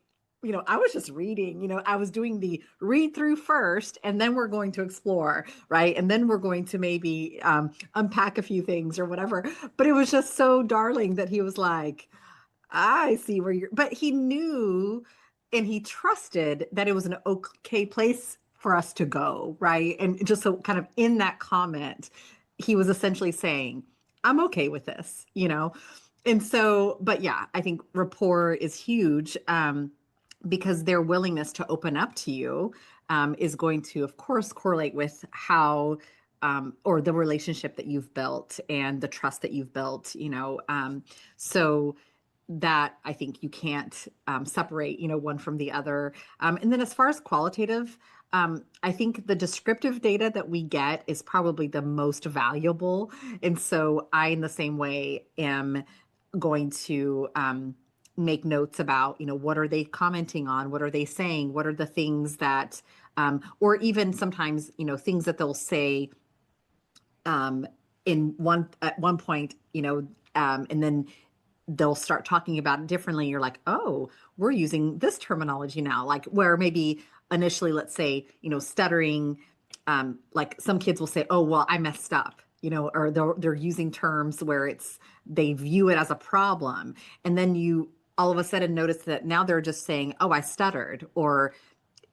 I was just reading, I was doing the read through first, and then we're going to explore, right? And then we're going to maybe unpack a few things or whatever. But it was just so darling that he was like, I see where you're, but he knew and he trusted that it was an okay place for us to go, right? And just so kind of in that comment, he was essentially saying, I'm okay with this, And so, but yeah, I think rapport is huge, because their willingness to open up to you is going to, of course, correlate with how or the relationship that you've built and the trust that you've built, so that I think you can't separate, one from the other. And then as far as qualitative, I think the descriptive data that we get is probably the most valuable. And so I, in the same way, am going to make notes about, what are they commenting on? What are they saying? What are the things that, or even sometimes, things that they'll say at one point, and then they'll start talking about it differently. You're like, oh, we're using this terminology now, like where maybe initially, let's say, stuttering, like some kids will say, oh, well, I messed up, or they're using terms where they view it as a problem. And then you all of a sudden notice that now they're just saying, oh, I stuttered, or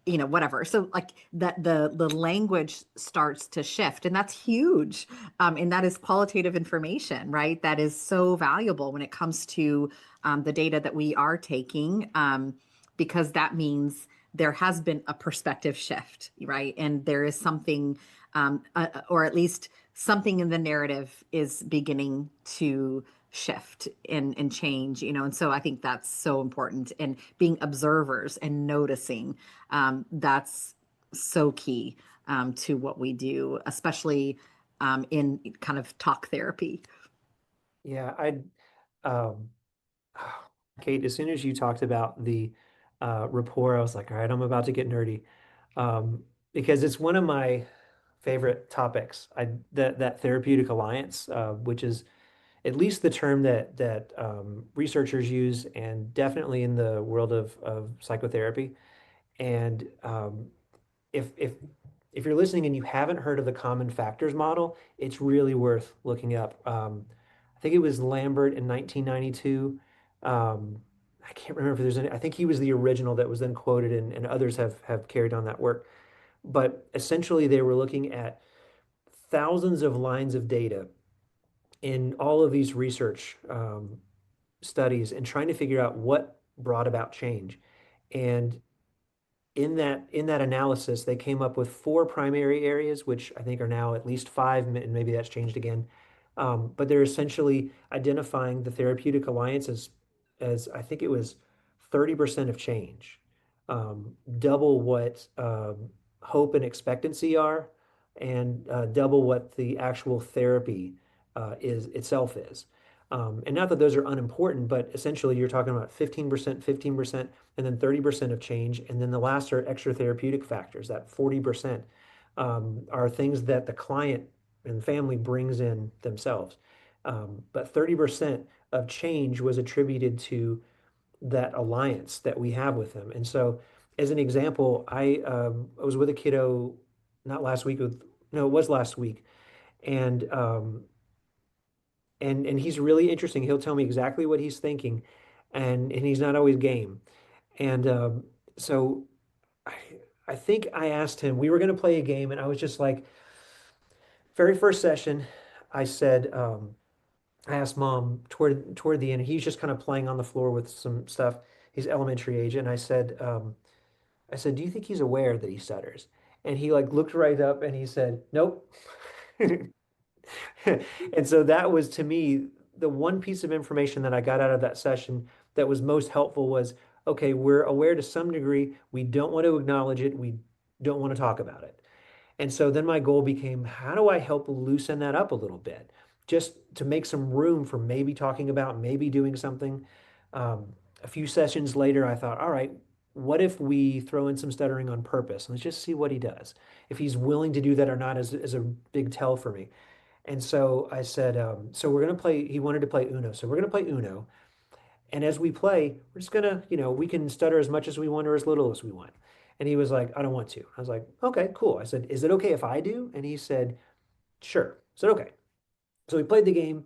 whatever. So like that the language starts to shift, and that's huge. And that is qualitative information, right? That is so valuable when it comes to the data that we are taking, because that means there has been a perspective shift, right? And there is something, or at least something in the narrative is beginning to shift and change, and so I think that's so important, and being observers and noticing, that's so key to what we do, especially in kind of talk therapy. Yeah, um, Kate, as soon as you talked about the rapport, I was like, all right, I'm about to get nerdy. Because it's one of my favorite topics. That therapeutic alliance, which is at least the term that researchers use, and definitely in the world of psychotherapy. And if if you're listening and you haven't heard of the common factors model, it's really worth looking up. I think it was Lambert in 1992. I can't remember if there's any, I think he was the original that was then quoted, and others have carried on that work. But essentially, they were looking at thousands of lines of data in all of these research studies and trying to figure out what brought about change. And in that analysis, they came up with four primary areas, which I think are now at least five, and maybe that's changed again. But they're essentially identifying the therapeutic alliance as I think it was 30% of change, double what hope and expectancy are, and double what the actual therapy is itself is. And not that those are unimportant, but essentially you're talking about 15%, 15%, and then 30% of change. And then the last are extra therapeutic factors. That 40% are things that the client and family brings in themselves. But 30% of change was attributed to that alliance that we have with them. And so, as an example, I was with a kiddo not last week no, it was last week, and and he's really interesting. He'll tell me exactly what he's thinking, and he's not always game. And so I I think I asked him, we were going to play a game, and I was just like, very first session, I said, I asked mom toward the end, he's just kind of playing on the floor with some stuff. He's elementary age, and I said, do you think he's aware that he stutters? And he like looked right up and he said, nope. And so that was to me the one piece of information that I got out of that session that was most helpful was, okay, we're aware to some degree. We don't want to acknowledge it. We don't want to talk about it. And so then my goal became, how do I help loosen that up a little bit? Just to make some room for maybe talking about, maybe doing something. A few sessions later, I thought, all right, what if we throw in some stuttering on purpose? Let's just see what he does. If he's willing to do that or not is a big tell for me. And so I said, so we're going to play, he wanted to play Uno. So we're going to play Uno. And as we play, we're just going to, we can stutter as much as we want or as little as we want. And he was like, I don't want to. I was like, okay, cool. I said, is it okay if I do? And he said, sure. I said, okay. So we played the game.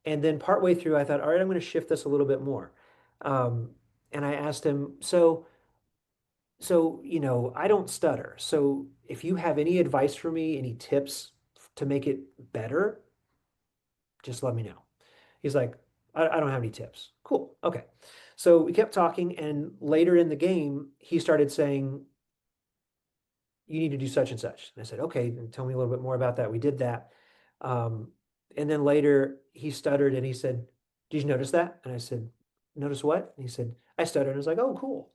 And then partway through, I thought, all right, I'm going to shift this a little bit more. And I asked him, I don't stutter. So if you have any advice for me, any tips to make it better, just let me know. He's like, I don't have any tips. Cool. Okay. So we kept talking, and later in the game, he started saying, you need to do such and such. And I said, okay, tell me a little bit more about that. We did that. Um, and then later he stuttered and he said, did you notice that? And I said, notice what? And he said, I stuttered. And I was like, oh, cool.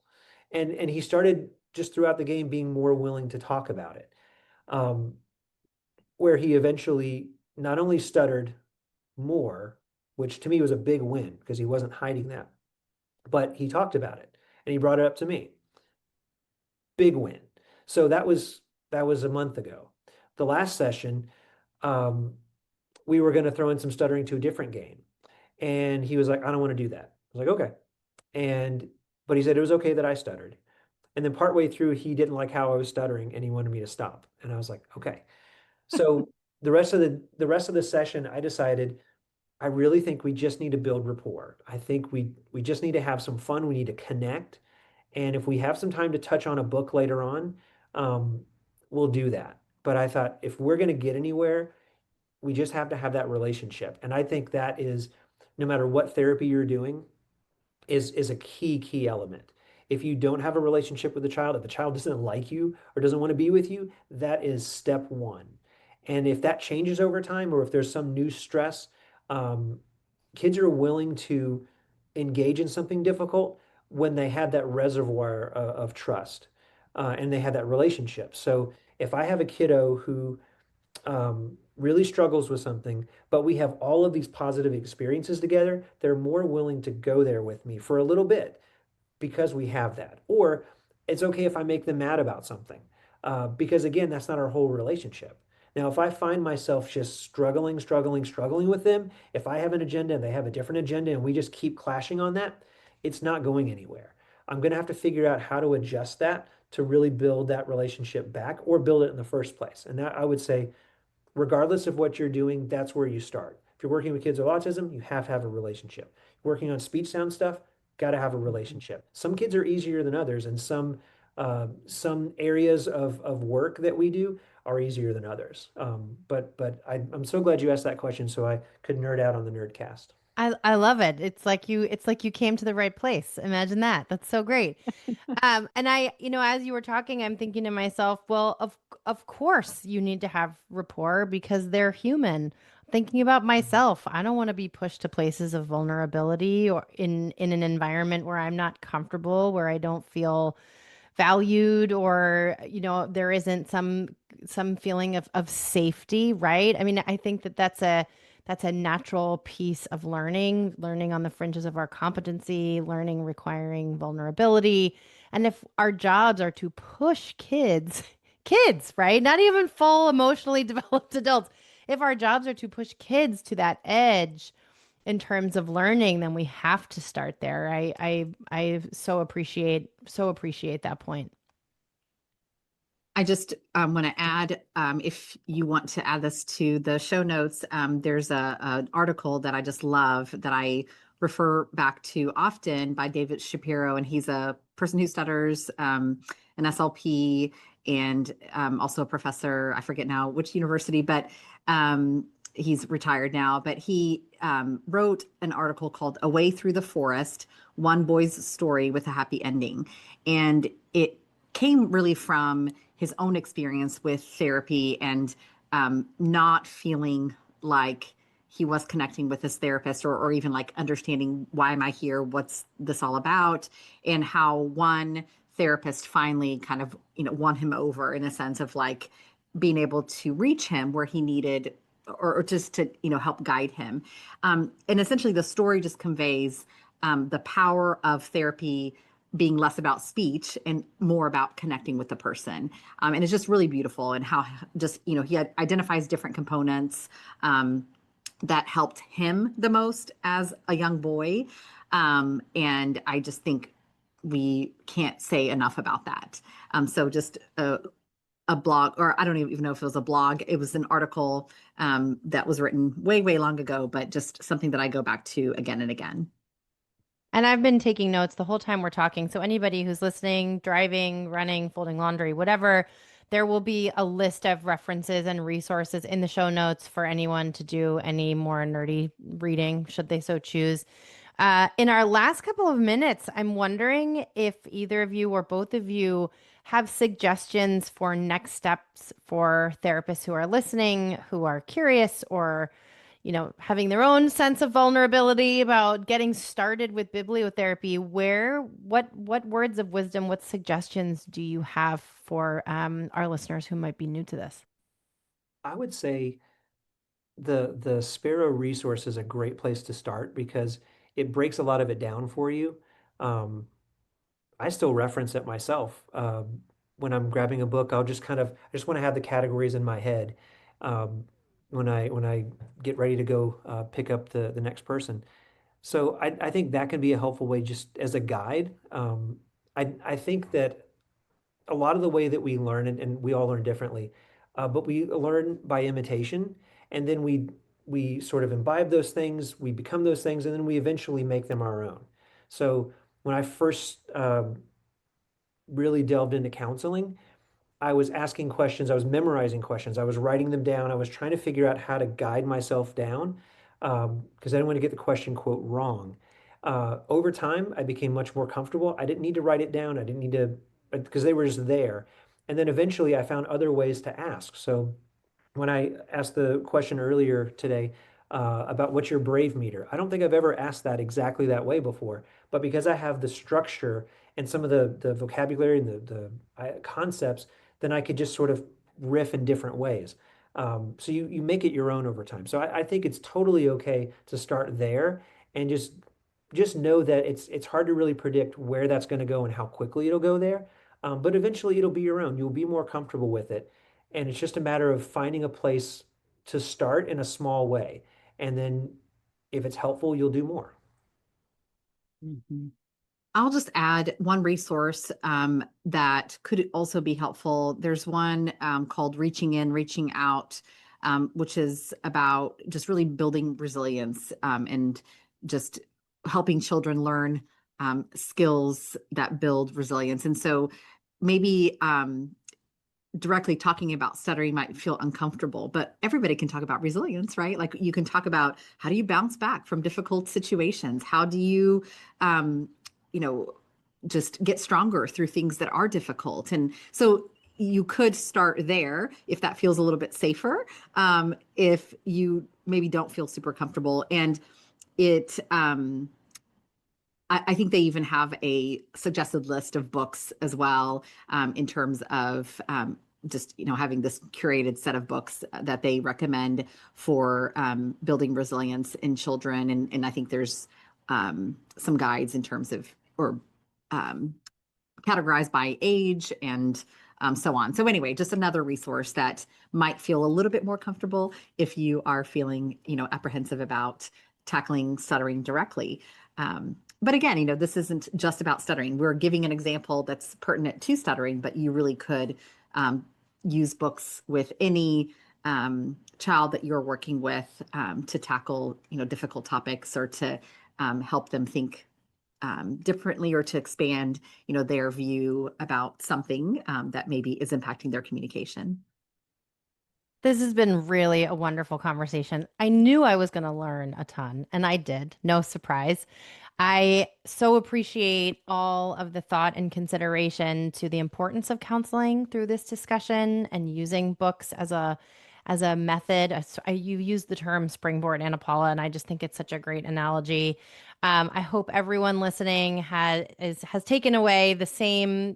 And he started just throughout the game being more willing to talk about it. Where he eventually not only stuttered more, which to me was a big win because he wasn't hiding that, but he talked about it and he brought it up to me. Big win. So that was a month ago. The last session, we were going to throw in some stuttering to a different game. And he was like, I don't want to do that. I was like, okay. But he said it was okay that I stuttered. And then partway through, he didn't like how I was stuttering and he wanted me to stop. And I was like, okay. So the rest of the session, I decided I really think we just need to build rapport. I think we just need to have some fun. We need to connect. And if we have some time to touch on a book later on, we'll do that. But I thought if we're going to get anywhere, we just have to have that relationship. And I think that is, no matter what therapy you're doing, is a key element. If you don't have a relationship with the child, if the child doesn't like you or doesn't want to be with you, that is step one. And if that changes over time, or if there's some new stress, kids are willing to engage in something difficult when they have that reservoir of trust, and they have that relationship. So if I have a kiddo who really struggles with something, but we have all of these positive experiences together, they're more willing to go there with me for a little bit because we have that. Or it's okay if I make them mad about something, because again, that's not our whole relationship. Now, if I find myself just struggling with them, if I have an agenda and they have a different agenda and we just keep clashing on that, it's not going anywhere. I'm going to have to figure out how to adjust that to really build that relationship back or build it in the first place. And that, I would say, regardless of what you're doing, that's where you start. If you're working with kids with autism, you have to have a relationship. Working on speech sound stuff, got to have a relationship. Some kids are easier than others, and some areas of work that we do are easier than others. I'm so glad you asked that question so I could nerd out on the Nerdcast. I love it. It's like you came to the right place. Imagine that. That's so great. And I, as you were talking, I'm thinking to myself, well, of course you need to have rapport because they're human. Thinking about myself, I don't want to be pushed to places of vulnerability or in an environment where I'm not comfortable, where I don't feel valued, or there isn't some feeling of safety, right? I mean, I think that's a natural piece of learning on the fringes of our competency, learning requiring vulnerability. And if our jobs are to push kids, right? Not even full emotionally developed adults. If our jobs are to push kids to that edge in terms of learning, then we have to start there. I so appreciate that point. I just want to add, if you want to add this to the show notes, there's an article that I just love that I refer back to often by David Shapiro, and he's a person who stutters, an SLP, and also a professor. I forget now which university, but he's retired now. But he wrote an article called "Away Through the Forest: One Boy's Story with a Happy Ending," and it came really from his own experience with therapy and not feeling like he was connecting with his therapist, or even like understanding, why am I here? What's this all about? And how one therapist finally kind of, won him over in a sense of like being able to reach him where he needed, or just to, help guide him. And essentially the story just conveys the power of therapy being less about speech and more about connecting with the person. And it's just really beautiful, and how just, he identifies different components that helped him the most as a young boy. And I just think we can't say enough about that. So just a blog, or I don't even know if it was a blog. It was an article that was written way, way long ago, but just something that I go back to again and again. And I've been taking notes the whole time we're talking. So anybody who's listening, driving, running, folding laundry, whatever, there will be a list of references and resources in the show notes for anyone to do any more nerdy reading, should they so choose. In our last couple of minutes, I'm wondering if either of you or both of you have suggestions for next steps for therapists who are listening, who are curious, or having their own sense of vulnerability about getting started with bibliotherapy, what words of wisdom, what suggestions do you have for our listeners who might be new to this? I would say the Sparrow resource is a great place to start because it breaks a lot of it down for you. Um, I still reference it myself. When I'm grabbing a book, I just want to have the categories in my head um, when I get ready to go pick up the next person. So I think that can be a helpful way just as a guide. I think that a lot of the way that we learn, and we all learn differently, but we learn by imitation, and then we sort of imbibe those things, we become those things, and then we eventually make them our own. So when I first really delved into counseling, I was asking questions, I was memorizing questions, I was writing them down, I was trying to figure out how to guide myself down because I didn't want to get the question quote wrong. Over time, I became much more comfortable. I didn't need to write it down. I didn't need to because they were just there. And then eventually, I found other ways to ask. So when I asked the question earlier today about what's your brave meter, I don't think I've ever asked that exactly that way before. But because I have the structure and some of the vocabulary and the concepts, then I could just sort of riff in different ways. So you make it your own over time. So I think it's totally okay to start there and just know that it's hard to really predict where that's going to go and how quickly it'll go there. But eventually it'll be your own. You'll be more comfortable with it. And it's just a matter of finding a place to start in a small way. And then if it's helpful, you'll do more. Mhm. I'll just add one resource that could also be helpful. There's one called Reaching In, Reaching Out, which is about just really building resilience and just helping children learn skills that build resilience. And so maybe directly talking about stuttering might feel uncomfortable, but everybody can talk about resilience, right? Like you can talk about how do you bounce back from difficult situations? How do you, um, you know, just get stronger through things that are difficult? And so you could start there if that feels a little bit safer. If you maybe don't feel super comfortable, and it, I think they even have a suggested list of books as well, in terms of just having this curated set of books that they recommend for building resilience in children, and I think there's some guides in terms of or um, categorized by age and so on. So anyway, just another resource that might feel a little bit more comfortable if you are feeling apprehensive about tackling stuttering directly. But again, this isn't just about stuttering. We're giving an example that's pertinent to stuttering, but you really could use books with any child that you're working with to tackle, difficult topics or to help them think differently or to expand, their view about something that maybe is impacting their communication. This has been really a wonderful conversation. I knew I was going to learn a ton, and I did. No surprise. I so appreciate all of the thought and consideration to the importance of counseling through this discussion and using books as a method. You use the term springboard, Anna Paula, and I just think it's such a great analogy. I hope everyone listening has taken away the same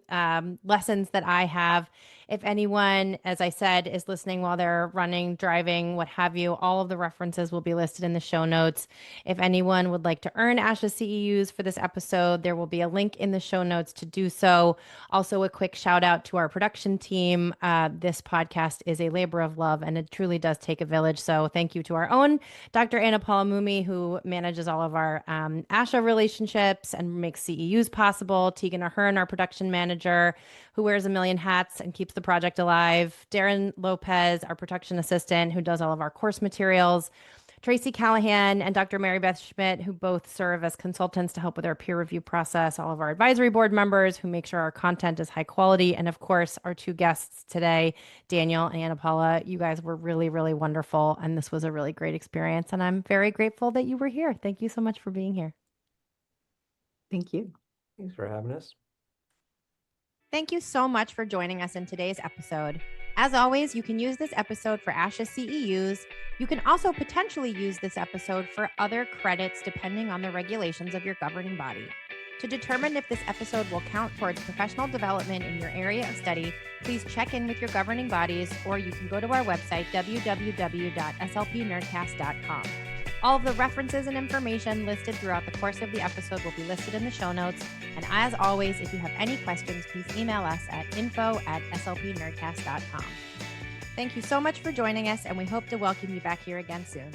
lessons that I have. If anyone, as I said, is listening while they're running, driving, what have you, all of the references will be listed in the show notes. If anyone would like to earn ASHA CEUs for this episode, there will be a link in the show notes to do so. Also, a quick shout out to our production team. This podcast is a labor of love, and it truly does take a village. So thank you to our own Dr. Anna Paula Mumi, who manages all of our ASHA relationships and makes CEUs possible. Tegan Ahern, our production manager, who wears a million hats and keeps the project alive. Darren Lopez, our production assistant, who does all of our course materials. Tracy Callahan and Dr. Mary Beth Schmidt, who both serve as consultants to help with our peer review process. All of our advisory board members who make sure our content is high quality. And of course, our two guests today, Daniel and Anna Paula. You guys were really, really wonderful. And this was a really great experience. And I'm very grateful that you were here. Thank you so much for being here. Thank you. Thanks for having us. Thank you so much for joining us in today's episode. As always, you can use this episode for ASHA CEUs. You can also potentially use this episode for other credits depending on the regulations of your governing body. To determine if this episode will count towards professional development in your area of study, please check in with your governing bodies, or you can go to our website, www.slpnerdcast.com. All of the references and information listed throughout the course of the episode will be listed in the show notes. And as always, if you have any questions, please email us at info@slpnerdcast.com. Thank you so much for joining us, and we hope to welcome you back here again soon.